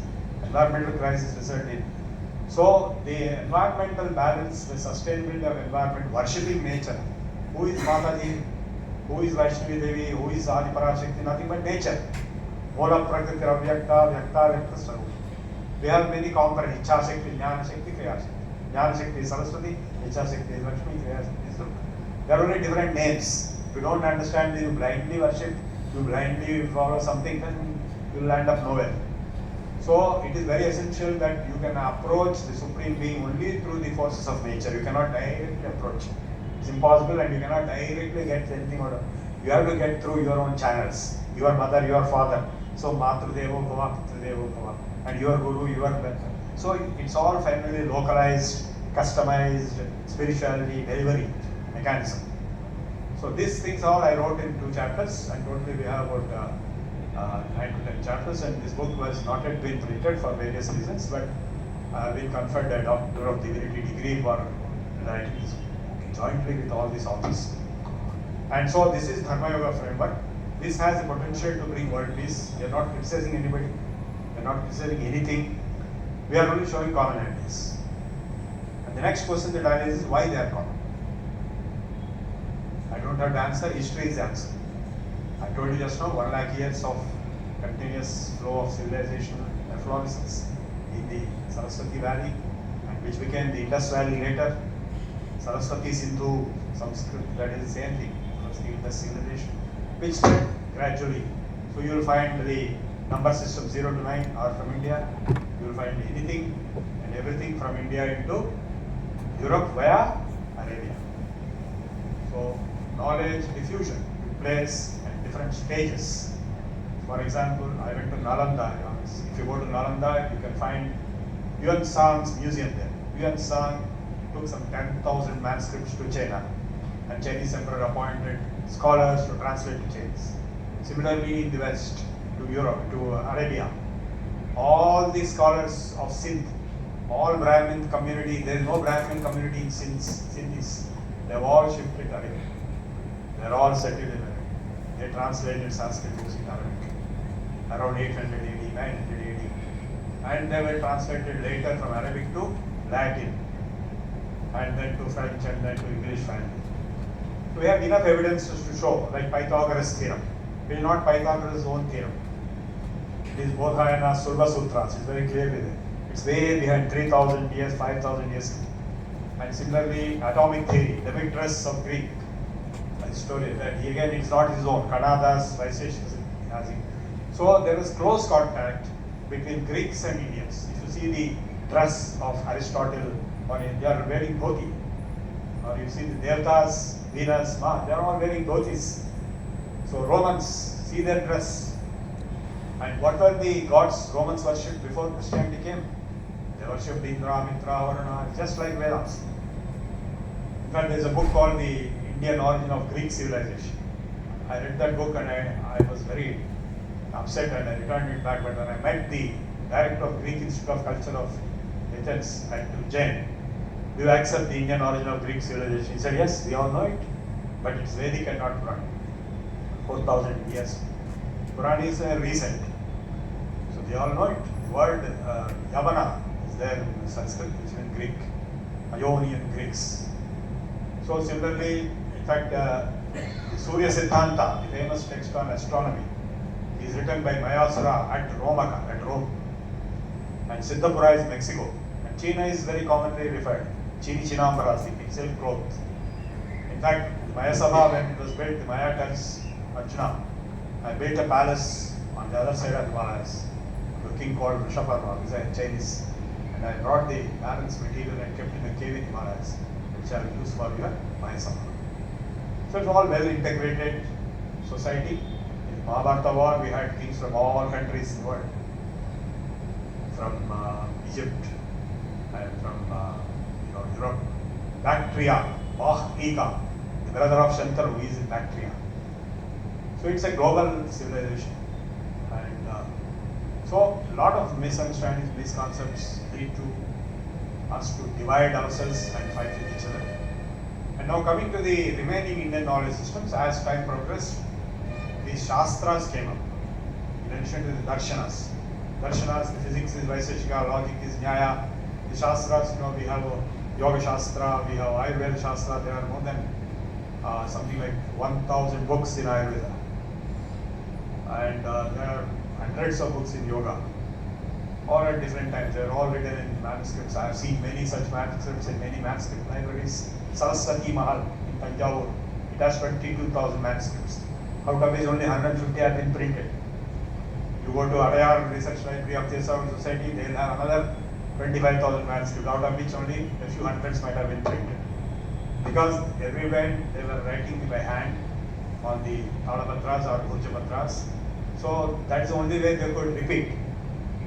Environmental crisis resulted in. So the environmental balance, the sustainability of environment, worshipping nature. Who is Mataji? Who is Vaishnavi Devi? Who is Adi Parashakti? Nothing but nature. Mola Prakriti Avyakta, Vyakta, Vyakta Swarupa. We have many components. Ichha Shakti, Jnana Shakti, Kriya Shakti. Jnana Shakti is Saraswati, Ichha Shakti is Lakshmi, Kriya Shakti is Durga. There are only different names. If you don't understand, you blindly worship, you blindly follow something, then you will end up nowhere. So it is very essential that you can approach the Supreme Being only through the forces of nature. You cannot directly approach. It's impossible, and you cannot directly get anything out of it. You have to get through your own channels. Your mother, your father. So Matrudevo Bhava, Pitrudevo Bhava. And your Guru, your mentor. So it's all finally localized, customized spirituality delivery mechanism. So these things all I wrote in 2 chapters, and totally we have about 9 to 10 chapters, and this book was not yet been printed for various reasons, but we conferred a Doctor of Divinity degree for writing this book jointly with all these authors. And so this is Dharma Yoga framework. This has the potential to bring world peace. We are not criticizing anybody. We are not criticizing anything. We are only showing commonalities. And the next question that I raise is why they are common. I don't have the answer. History is the answer. I told you just now, 1 lakh years of continuous flow of civilizational efflorescence in the Saraswati Valley, and which became the Indus Valley later. Saraswati, Sindhu, Sanskrit, that is the same thing. It was the Indus civilization, which spread gradually. So you will find the number system 0 to 9 are from India. You will find anything and everything from India into Europe via Arabia. So knowledge diffusion took place at different stages. For example, I went to Nalanda. If you go to Nalanda, you can find Yuan Sang's museum there. Yuan Sang took some 10,000 manuscripts to China, and Chinese emperor appointed scholars to translate to Chinese. Similarly, in the West, to Europe, to Arabia, all the scholars of Sindh, all Brahmin community, there is no Brahmin community in Sindhis. They have all shifted to Arabic. They are all settled in Arabic. They translated Sanskrit books in Arabic around 800 AD, 900 AD, and they were translated later from Arabic to Latin, and then to French, and then to English finally. So we have enough evidences to show, like Pythagoras' theorem. It is not Pythagoras' own theorem. It is Bodhayana Surva Sutras. It's very clearly there. It's way behind 3,000 years, 5,000 years And similarly, atomic theory, Demetrius of Greek, Aristotle, that again it's not his own, Kanadas, Vaisheshika has it. So there was close contact between Greeks and Indians. If you see the dress of Aristotle, or they are wearing dhoti, or you see the Devtas, Venus, Mars, they are all wearing dhotis. So Romans, see their dress. And what were the gods Romans worshipped before Christianity came? They worshipped Indra, Mitra, Varuna, just like Vedas. In fact, there is a book called The Indian Origin of Greek Civilization. I read that book and I was very upset and I returned it back. But when I met the director of Greek Institute of Culture of Athens at Ujjain, do you accept the Indian origin of Greek civilization? He said, yes, we all know it, but it's Vedic and not Puranic. 4,000 years. Quran is recent. So they all know it. The word Yavana is there in Sanskrit, which is in Greek, Ionian Greeks. So similarly, in fact, the Surya Siddhanta, the famous text on astronomy, is written by Mayasura at Rome. And Siddhapura is Mexico. And China is very commonly referred. Chini Chinambaras, the silk cloth. In fact, Mayasabha, when it was built, the Maya tells Arjuna, I built a palace on the other side of the Himalayas, to a king called C.S.R.Prabhu, who is a Chinese. And I brought the balance material and kept in a cave in Himalayas, which I will use for your Mayasabha. So it's all well integrated society. In Mahabharata war, we had kings from all countries in the world. From Egypt and from Europe. Bactria, Ika, the brother of Shantanu, who is in Bactria. So it's a global civilization. And so a lot of misunderstandings, misconceptions lead to us to divide ourselves and fight with each other. And now coming to the remaining Indian knowledge systems, as time progressed, the Shastras came up. In addition to the Darshanas. Darshanas, the physics is Vaisheshika, logic is Nyaya. The Shastras, we have Yoga Shastra, we have Ayurveda Shastra. There are more than something like 1,000 books in Ayurveda. And there are hundreds of books in yoga, all at different times. They are all written in manuscripts. I have seen many such manuscripts in many manuscript libraries. Saraswati Mahal in Tanjavur, it has 22,000 manuscripts. Out of which only 150 have been printed. You go to Adayar Research Library of C.S.R.Prabhu Society, they will have another 25,000 manuscripts, out of which only a few hundreds might have been printed. Because everywhere they were writing by hand on the Tadapatras or Bhujapatras. So that's the only way they could repeat.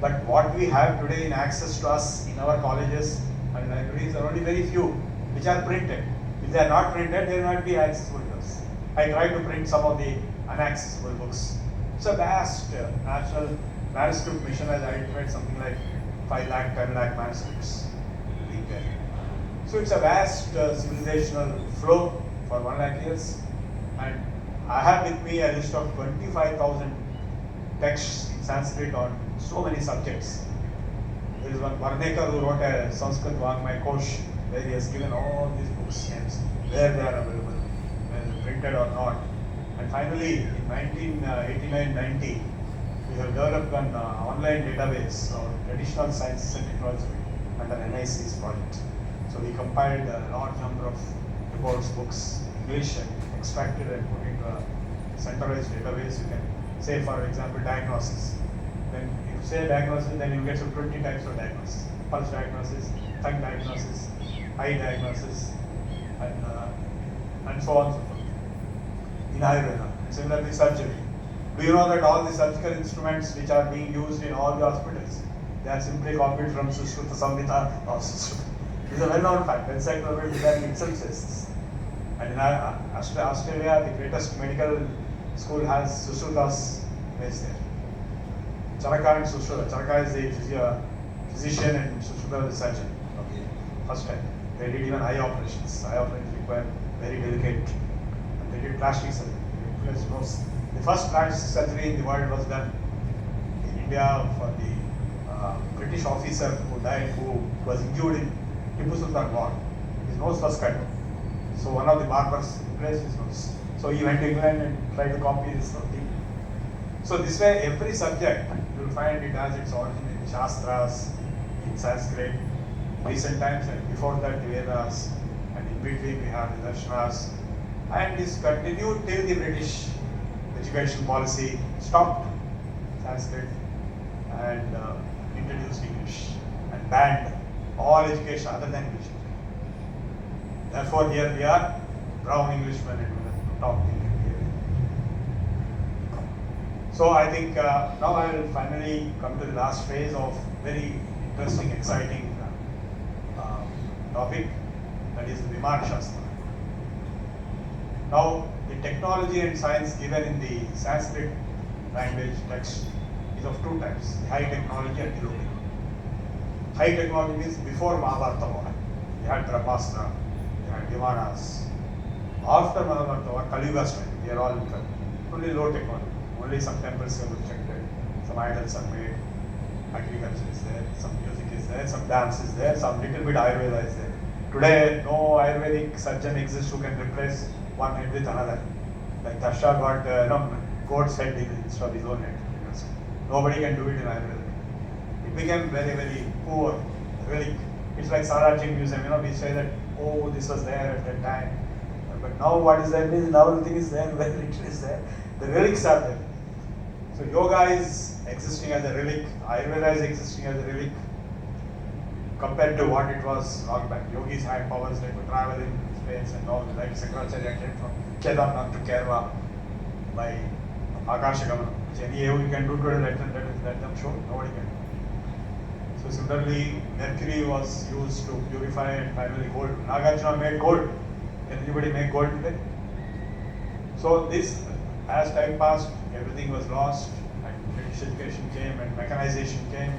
But what we have today in access to us in our colleges and libraries are only very few which are printed. If they are not printed, they will not be accessible to us. I tried to print some of the unaccessible books. It's a vast national manuscript mission has identified something like 5 lakh, 10 lakh manuscripts being there. So it's a vast civilizational flow for 1 lakh years. And I have with me a list of 25,000 texts in Sanskrit on so many subjects. There is one Varnekar who wrote a Sanskrit Vangmay Kosh, where he has given all these books names, where they are available, whether printed or not. And finally, in 1989-90, we have developed an online database of traditional sciences and technology under NIC's project. So we compiled a large number of reports, books, English, and extracted and put into a centralized database. You can say, for example, diagnosis. When you say diagnosis, then you get some 20 types of diagnosis. Pulse diagnosis, tongue diagnosis, eye diagnosis, and so on and so forth. In Ayurveda, and similarly surgery. Do you know that all the surgical instruments which are being used in all the hospitals, they are simply copied from Sushruta Samhita or Sushruta? It is a well-known fact. Encyclopedia itself says this. And in Australia, the greatest medical school has Sushruta's image there. Charaka and Sushruta. Charaka is the physician and Sushruta is the surgeon. Okay, first time. They did even eye operations. Eye operations require very delicate. And they did plastic surgery. The first plastic surgery in the world was done in India for the British officer who died, who was injured in Tipu Sultan War. His nose was cut. So one of the barbers replaced his nose. So he went to England and tried to copy this thing. So this way, every subject, you will find it has its origin in Shastras, in Sanskrit, recent times, and before that the Vedas, and in between we have the Darshanas, and this continued till the British education policy stopped Sanskrit and introduced English and banned all education other than English. Therefore, here we are, brown Englishmen and women talking Indian. So I think now I will finally come to the last phase of very interesting, exciting topic, that is the Viman Shastra. Now, the technology and science given in the Sanskrit language text is of two types, high technology and low technology. High technology means before Mahabharata War. We had Brahmastra, we had Vimanas. After Mahabharata War, Kali Yuga time, we are all only low technology. Only some temples are protected, some idols are made, agriculture is there, some music is there, some dance is there, some little bit Ayurveda is there. Today, no Ayurvedic surgeon exists who can replace one head with another. Like Dasha got goat's head instead of his own head. Nobody can do it in Ayurveda. It became very, very poor relic. It's like Sarajing Museum, we say that, oh, this was there at that time. But now what is there means now everything is there, where it is there. The relics are there. So yoga is existing as a relic, Ayurveda is existing as a relic compared to what it was long back. Yogis had powers, they could travel in space and all, like C.S.R.Prabhu came from Kedarnath to Kerala by Akashagamana. Which any yogi can do today, let them show, nobody can do. So similarly, mercury was used to purify and finally gold. Nagarjuna made gold. Can anybody make gold today? So this, as time passed, everything was lost, and British education came and mechanization came,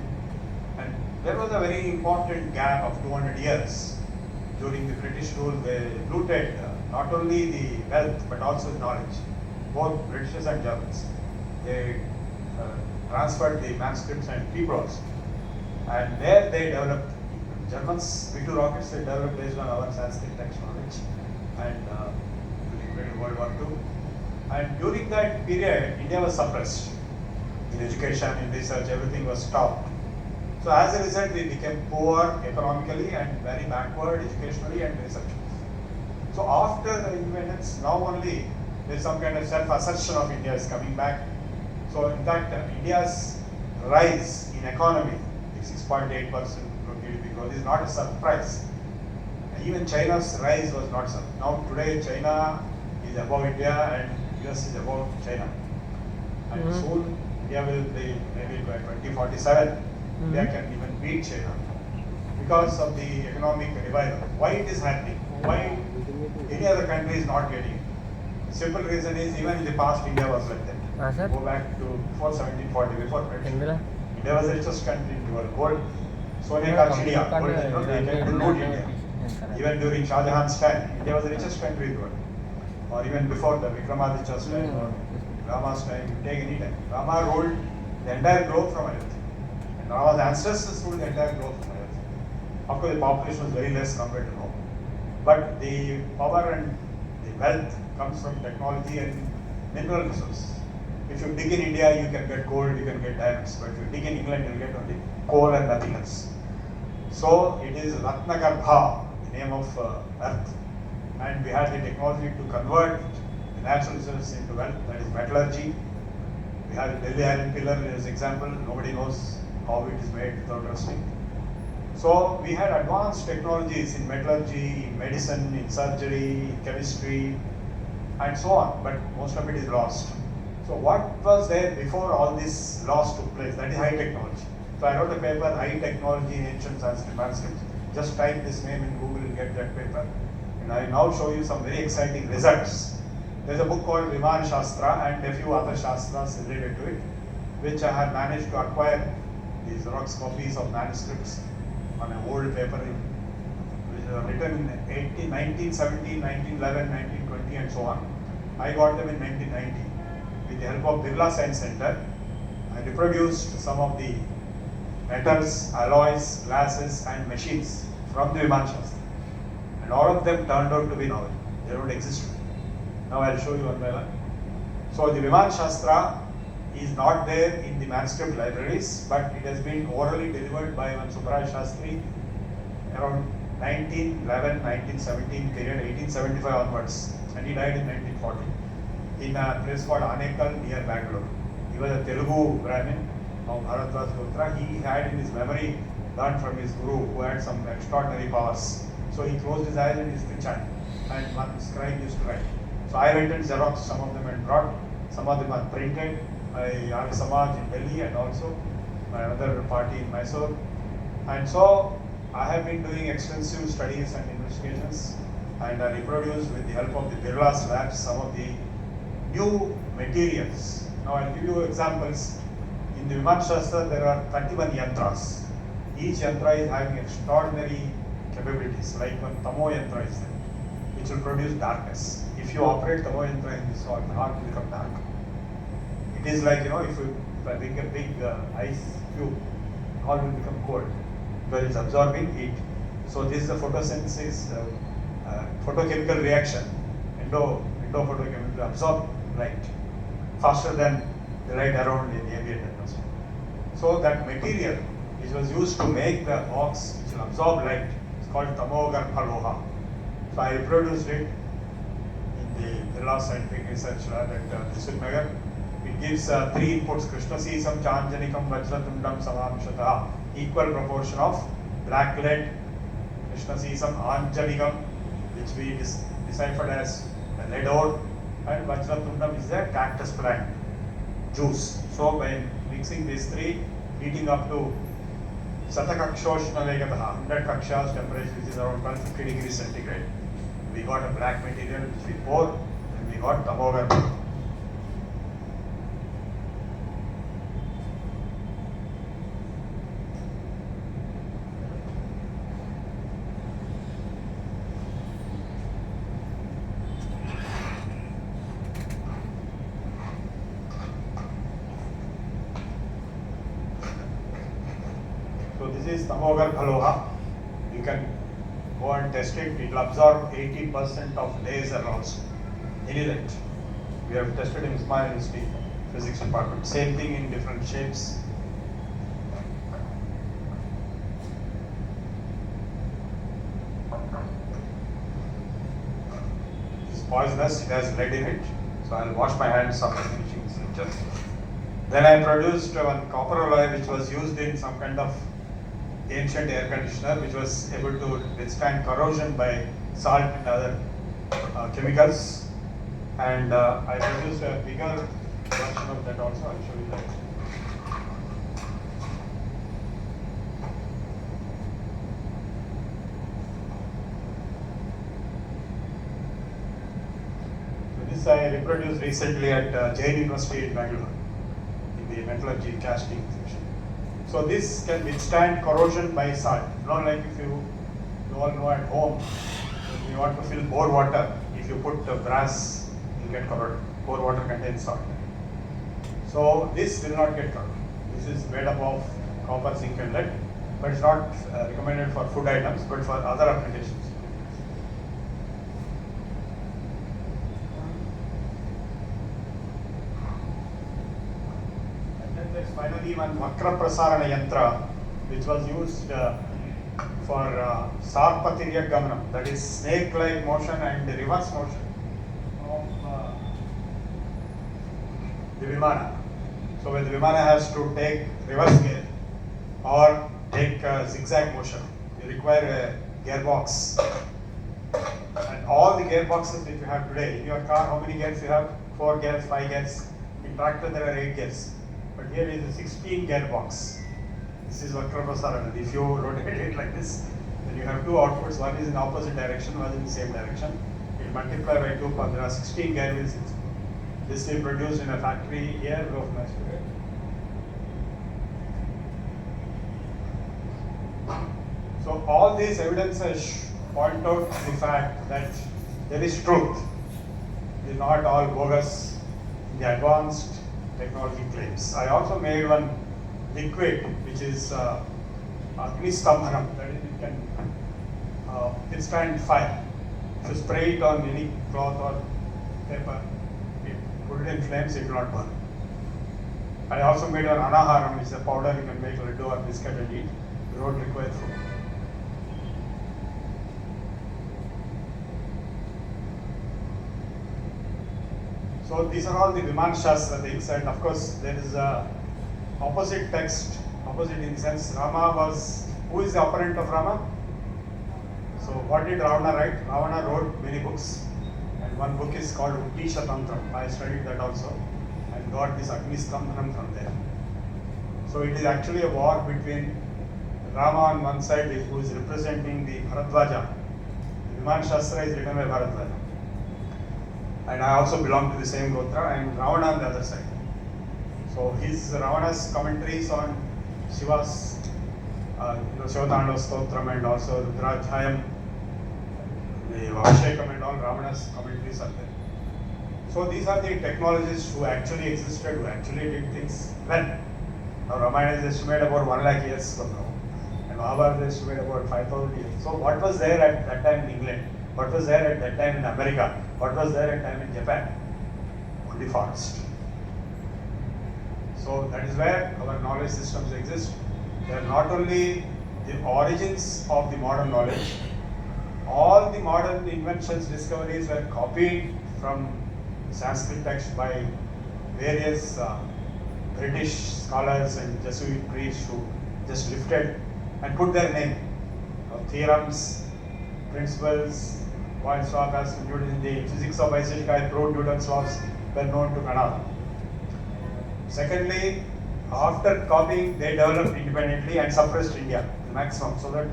and there was a very important gap of 200 years during the British rule. They looted not only the wealth but also the knowledge, both British and Germans. They transferred the manuscripts and keyboards, and there they developed, Germans, V2 rockets they developed based on our Sanskrit text knowledge, and during World War II. And during that period, India was suppressed. In education, in research, everything was stopped. So as a result, we became poor economically and very backward educationally and research. So after the independence, now only there is some kind of self-assertion of India is coming back. So in fact, India's rise in economy, 6.8% GDP growth, is not a surprise. Even China's rise was not surprise. Now today, China is above India and US is above China. And soon India will be maybe by 2047, India can even beat China because of the economic revival. Why it is happening? Why any other country is not getting it? The simple reason is even in the past India was like that. Go back to before 1740, before British. India was the richest country in the world. Gold, Sone ka chidiya, gold, they came to loot India. Even during Shah Jahan's time, India was the richest country in the world. Or even before the Vikramaditya's time or Rama's time, you take any time. Rama ruled the entire globe from Earth. And Rama's ancestors ruled the entire globe from Earth. Of course, the population was very less compared to now. But the power and the wealth comes from technology and mineral resources. If you dig in India, you can get gold, you can get diamonds. But if you dig in England, you will get only coal and nothing else. So it is Ratnagarbha, the name of Earth. And we had the technology to convert the natural resources into wealth, that is metallurgy. We have the Delhi Iron Pillar as an example. Nobody knows how it is made without rusting. So we had advanced technologies in metallurgy, in medicine, in surgery, in chemistry, and so on. But most of it is lost. So what was there before all this loss took place? That is high technology. So I wrote a paper, High Technology in Ancient Sanskrit Manuscripts. Just type this name in Google and get that paper. And I now show you some very exciting results. There's a book called Viman Shastra and a few other Shastras related to it, which I have managed to acquire these Xerox copies of manuscripts on an old paper, which were written in 1917, 1911, 1920 and so on. I got them in 1990. With the help of Birla Science Center, I reproduced some of the metals, alloys, glasses and machines from the Viman Shastra. And all of them turned out to be novel. They don't exist today. Now I'll show you one by one. So the Viman Shastra is not there in the manuscript libraries, but it has been orally delivered by one Subbaraj Shastri around 1911, 1917 period, 1875 onwards, and he died in 1940 in a place called Anekal near Bangalore. He was a Telugu Brahmin of Bharadwaj Gotra. He had in his memory learned from his guru who had some extraordinary powers. So he closed his eyes and used to chant, and one scribe used to write. So I went and Xerox some of them and brought, some of them are printed. I Arya Samaj in Delhi and also my other party in Mysore. And so I have been doing extensive studies and investigations, and I reproduced with the help of the Birla's labs some of the new materials. Now I'll give you examples. In the Viman Shastra there are 31 yantras. Each yantra is having extraordinary capabilities, like one Tamo yantra is there, which will produce darkness. If you operate Tamo yantra in this salt, the heart will become dark. It is like, if I bring a big ice cube, all will become cold because it's absorbing heat. So this is a photosynthesis, photochemical reaction. Endophotochemical absorb light faster than the light around in the ambient atmosphere. So that material which was used to make the box which will absorb light is called Tamogarbha. So I reproduced it in the Birla Scientific Research Lab at Thrissur. It gives 3 inputs: Krishna Sisam, Chanjanikam, Vajratundam, Samamshataha, equal proportion of black lead, Krishna Sisam, Anjanikam, which we deciphered as lead ore, and Vajratundam is the cactus plant juice. So by mixing these 3, heating up to Satakakshoshna Vegataha, 100 Kakshas temperature, which is around 150 degrees centigrade, we got a black material which we pour, and we got Tamogarbha. So this is Tamogarbha. You can go and test it. It will absorb 80% of laser also, any light. We have tested in Ismail University Physics Department. Same thing in different shapes. This is poisonous. It has lead in it. So I will wash my hands after finishing this lecture. Then I produced one copper alloy which was used in some kind of ancient air conditioner, which was able to withstand corrosion by salt and other chemicals. And I produced a bigger version of that also. I'll show you that. So this I reproduced recently at Jain University in Bangalore in the metallurgy casting section. So this can withstand corrosion by salt. Not like if you all know at home, if you want to fill bore water, if you put brass, you get corroded. Bore water contains salt. So this will not get corroded. This is made up of copper, zinc and lead, but it's not recommended for food items, but for other applications. There's finally one Vakra Prasarana Yantra, which was used for Sarpatirya Gamanam, that is snake-like motion and reverse motion of the Vimana. So when the Vimana has to take reverse gear or take zigzag motion, you require a gearbox. And all the gearboxes that you have today, in your car, how many gears you have? 4 gears, 5 gears. In tractor there are 8 gears. But here is a 16 gearbox. This is Vakra Prasarana. If you rotate it like this, then you have 2 outputs. One is in opposite direction, one is in the same direction. You multiply by 2, there are 16 gear wheels. This is produced in a factory here of Mysore. So all these evidences point out the fact that there is truth. It is not all bogus in the advanced technology claims. I also made one liquid which is Agnistambanam, that is it can withstand fire. If you spray it on any cloth or paper, put it in flames, it will not burn. I also made an Anaharam, which is a powder you can make laddu or biscuit and eat. You don't require food. So these are all the Viman Shastra things, and of course there is a opposite text, opposite in the sense Rama was, who is the opponent of Rama? So what did Ravana write? Ravana wrote many books, and one book is called Uttisha Tantram. I studied that also and got this Agni Skandhanam from there. So it is actually a war between Rama on one side, who is representing the Bharadwaja. The Viman Shastra is written by Bharadwaja. And I also belong to the same Gotra, and Ravana on the other side. So his Ravana's commentaries on Shiva's Shivatandava Stotram and also Rudradhyayam, the Abhishekam and all, Ravana's commentaries are there. So these are the technologists who actually existed, who actually did things well. Now Ramayana is estimated about 1 lakh years from now, and Mahabharata is estimated about 5,000 years. So what was there at that time in England? What was there at that time in America? What was there at that time in Japan? Only forest. So that is where our knowledge systems exist. They are not only the origins of the modern knowledge, all the modern inventions, discoveries were copied from Sanskrit text by various British scholars and Jesuit priests who just lifted and put their name. Theorems, principles, points of as included in the physics of Vaisheshika, proved Newton's laws were known to Kannada. Secondly, after copying, they developed independently and suppressed India to maximum so that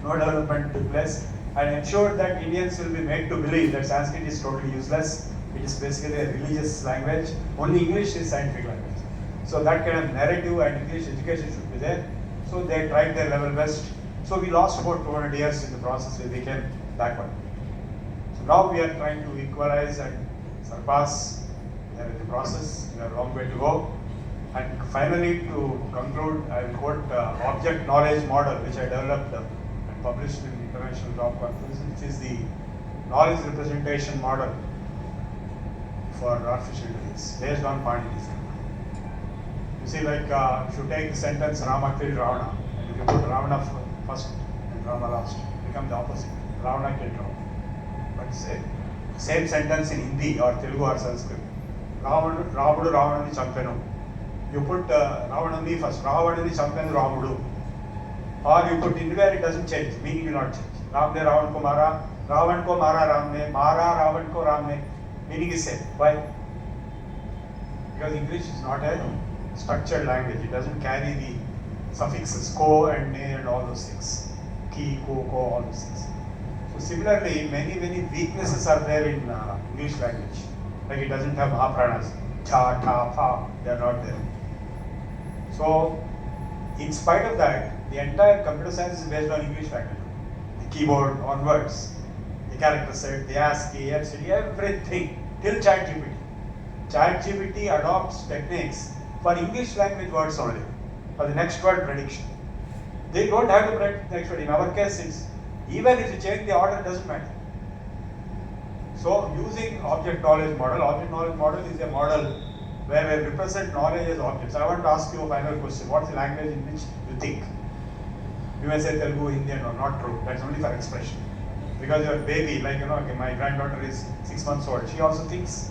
no development took place, and ensured that Indians will be made to believe that Sanskrit is totally useless. It is basically a religious language. Only English is scientific language. So that kind of narrative and English education should be there. So they tried their level best. So we lost about 200 years in the process. We became backward. So now we are trying to equalize and surpass. We are in the process. We have a long way to go. And finally, to conclude, I will quote object knowledge model, which I developed and published in the International Job Conference, which is the knowledge representation model for artificial intelligence based on Panini's. You see, like if you take the sentence Rama killed Ravana, and if you put Ravana first and Rama last, it becomes the opposite. Ravana killed Ravana. But same sentence in Hindi or Telugu or Sanskrit. Ravudu Ravanani champenu. You put Ravanani first, Ravanani champenu Ravudu. Or you put anywhere, it doesn't change, meaning will not change. Ram ne Ravan ko mara, Ravan ko mara Ram ne, mara Ravan ko Ram ne, meaning is same. Why? Because English is not a structured language. It doesn't carry the suffixes ko and ne and all those things. Ki, ko, all those things. So similarly, many weaknesses are there in English language. Like it doesn't have apranas, cha, ta, pa, they are not there. So in spite of that, the entire computer science is based on English language. The keyboard, on words, the character set, the ASCII, LCD, everything, till ChatGPT. ChatGPT adopts techniques for English language words only, for the next word prediction. They don't have to predict the next word. In our case, it's, even if you change the order, it doesn't matter. So using object knowledge model is a model where we represent knowledge as objects. I want to ask you a final question. What's the language in which you think? You may say Telugu, Hindi, no, not true. That's only for expression. Because your baby, like okay, my granddaughter is 6 months old. She also thinks.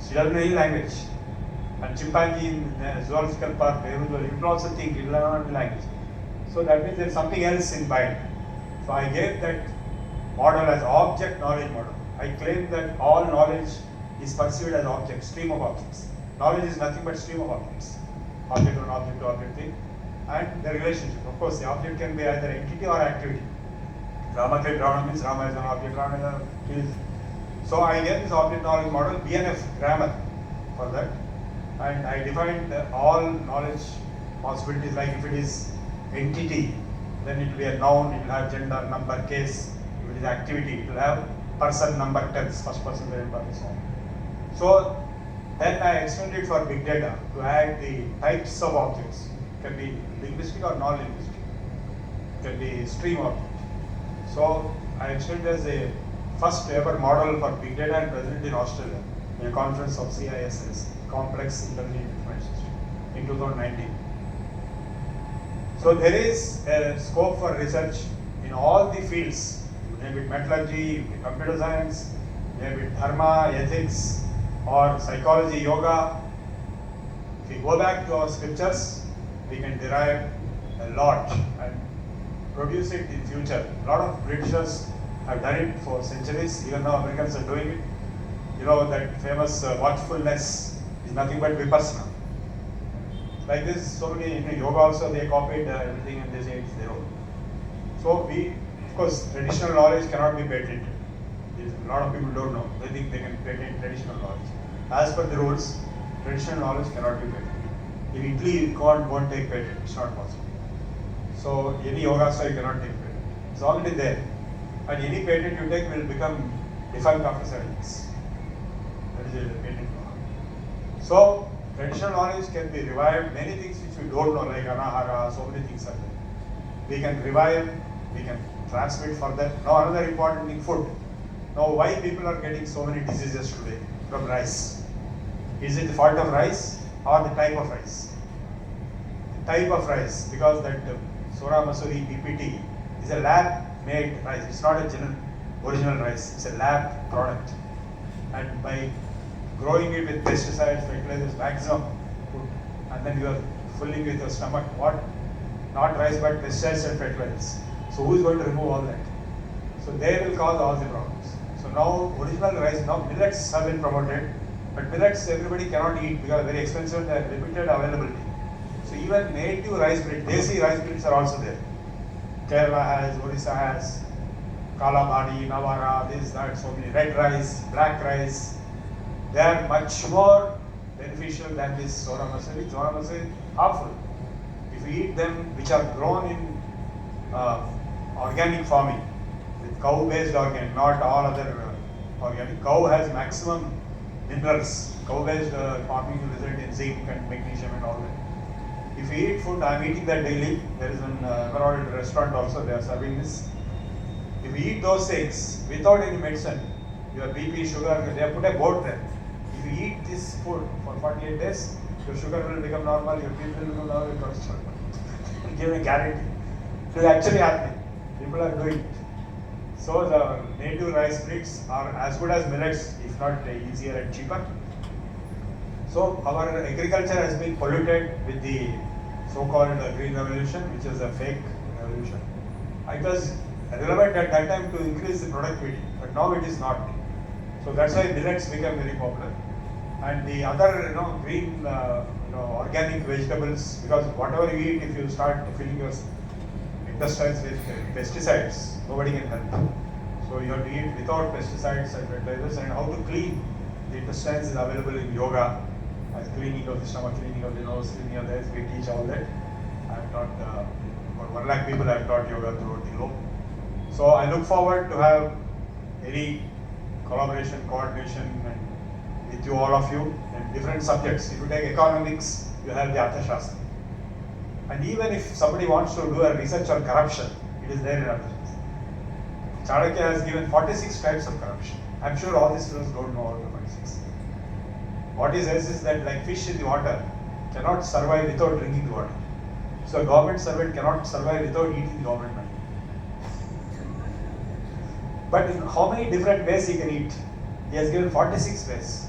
She doesn't know any language. And chimpanzee in the zoological park, it will also think, it will not know language. So that means there is something else in mind. So I gave that model as object knowledge model. I claim that all knowledge is perceived as objects, stream of objects. Knowledge is nothing but stream of objects. Object on object to object thing. And the relationship. Of course, the object can be either entity or activity. Rama killed Ravana means Rama is an object, Ravana is. So I gave this object knowledge model, BNF grammar for that. And I defined all knowledge possibilities, like if it is entity, then it will be a noun, it will have gender, number, case. If it is activity, it will have person, number, tense, first person, third person, so on. So then I extended for big data to add the types of objects. It can be linguistic or non-linguistic. It can be stream object. So I extended as a first ever model for big data and presented in Australia in a conference of CISS, Complex Intelligent Information System, in 2019. So there is a scope for research in all the fields, maybe metallurgy, computer science, maybe dharma, ethics, or psychology, yoga, if we go back to our scriptures, we can derive a lot and produce it in future. A lot of Britishers have done it for centuries, even now Americans are doing it. You know that famous watchfulness is nothing but vipassana. Like this, so many yoga also they copied everything and they say it's their own. So we, of course, traditional knowledge cannot be patented. A lot of people don't know. They think they can patent traditional knowledge. As per the rules, traditional knowledge cannot be patented. In Italy, you won't take patent. It's not possible. So any yoga style cannot take patent. It's already there. And any patent you take will become defunct after 7 years. That is a patent law. So traditional knowledge can be revived. Many things which we don't know, like anahara, so many things are there. We can revive, we can transmit further. Now another important thing, food. Now why people are getting so many diseases today from rice? Is it the fault of rice or the type of rice? The type of rice, because that Sora Masuri PPT is a lab made rice. It's not a original rice. It's a lab product. And by growing it with pesticides, fertilizers, maximum food, and then you are filling with your stomach what? Not rice but pesticides and fertilizers. So who is going to remove all that? So they will cause all the problems. So now original rice, now millets have been promoted, but millets everybody cannot eat because very expensive, they are limited availability. So even native rice breeds, desi rice breeds are also there. Kerala has, Orissa has, Kalabadi, Navara, this, that, so many, red rice, black rice. They are much more beneficial than this Sora Masuri. Sora Masuri is harmful. If we eat them, which are grown in organic farming, with cow-based organic, not all other organic. Cow has maximum minerals. Cow-based farming will result in zinc and magnesium and all that. If we eat food, I am eating that daily. There is an Emerald restaurant also, they are serving this. If we eat those things without any medicine, your BP, sugar, they have put a board there. If you eat this food for 48 days, your sugar will become normal, your BP will become normal, your cholesterol. Give a guarantee. It is actually happening. People are doing it. So the native rice breeds are as good as millets, if not easier and cheaper. So our agriculture has been polluted with the so-called green revolution, which is a fake revolution. It was relevant at that time to increase the productivity, but now it is not. So that's why millets become very popular. And the other, green, organic vegetables, because whatever you eat, if you start filling your intestines with pesticides, nobody can help. So you have to eat without pesticides and fertilizers. And how to clean the intestines is available in yoga, as cleaning of the stomach, cleaning of the nose, cleaning of the eyes. We teach all that. I have taught about 1 lakh people. I have taught yoga throughout the globe. So I look forward to have any collaboration, coordination, and with you, all of you, in different subjects. If you take economics, you have the Arthashastra. And even if somebody wants to do a research on corruption, it is there in Arthashastra. Chanakya has given 46 types of corruption. I'm sure all these students don't know all the 46. What he says is that like fish in the water cannot survive without drinking the water. So a government servant cannot survive without eating the government money. But in how many different ways he can eat? He has given 46 ways.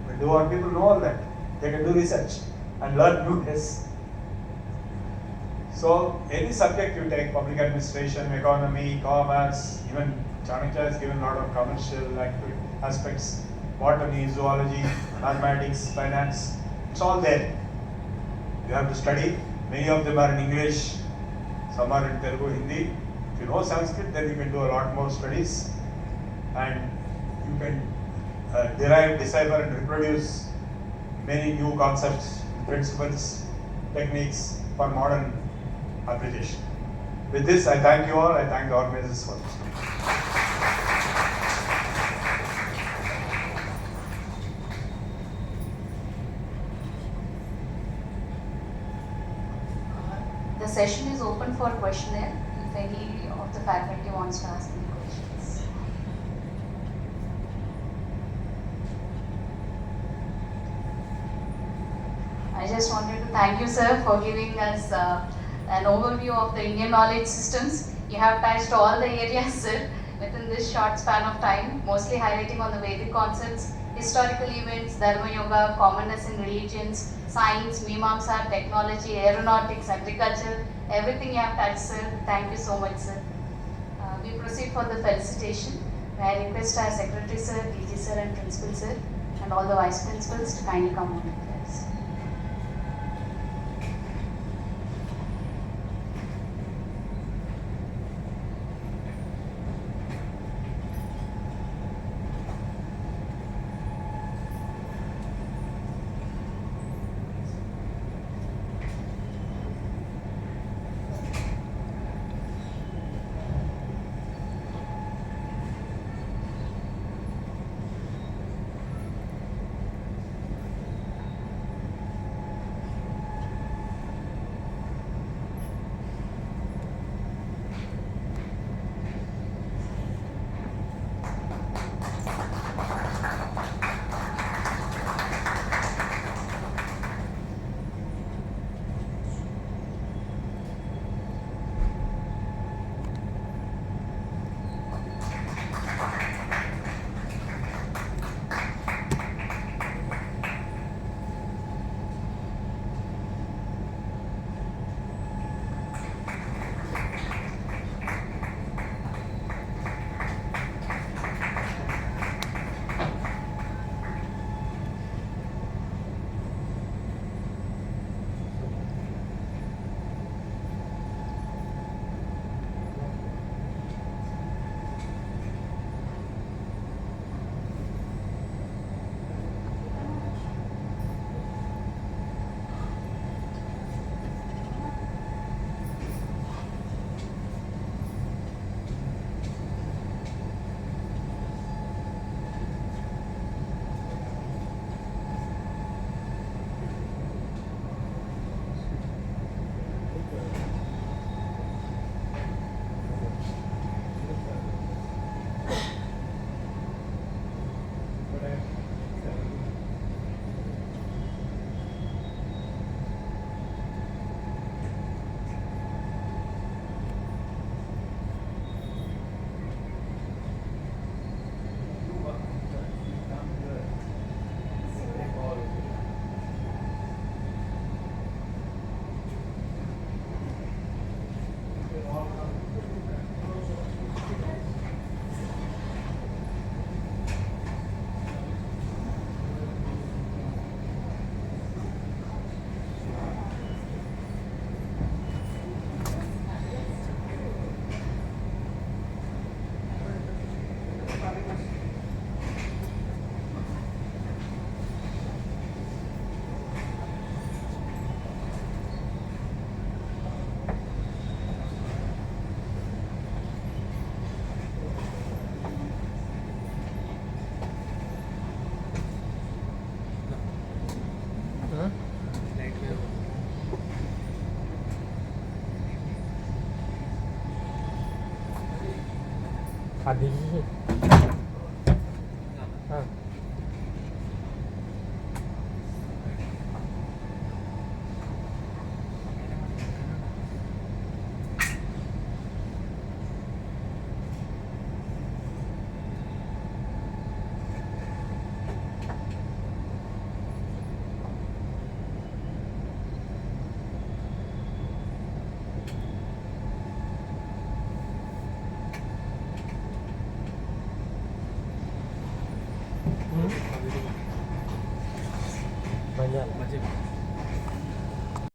But do our people know all that? They can do research and learn new ways. So any subject you take, public administration, economy, commerce, even Chanakya has given a lot of commercial aspects, botany, zoology, mathematics, finance, it's all there. You have to study. Many of them are in English, some are in Telugu, Hindi. If you know Sanskrit, then you can do a lot more studies and you can derive, decipher and reproduce many new concepts, principles, techniques for modern application. With this, I thank you all. I thank the organizers for this. The session is open for questionnaire if any of the faculty wants to ask any questions. I just wanted to thank you, sir, for giving us an overview of the Indian knowledge systems. You have touched all the areas, sir. within this short span of time, mostly highlighting on the Vedic concepts, historical events, Dharma Yoga, commonness in religions, science, Mimamsa, technology, aeronautics, agriculture, everything you have touched, sir. Thank you so much, sir. We proceed for the felicitation. May I request our Secretary, sir, DG, sir, and Principal, sir, and all the Vice Principals to kindly come on, please. అది banyak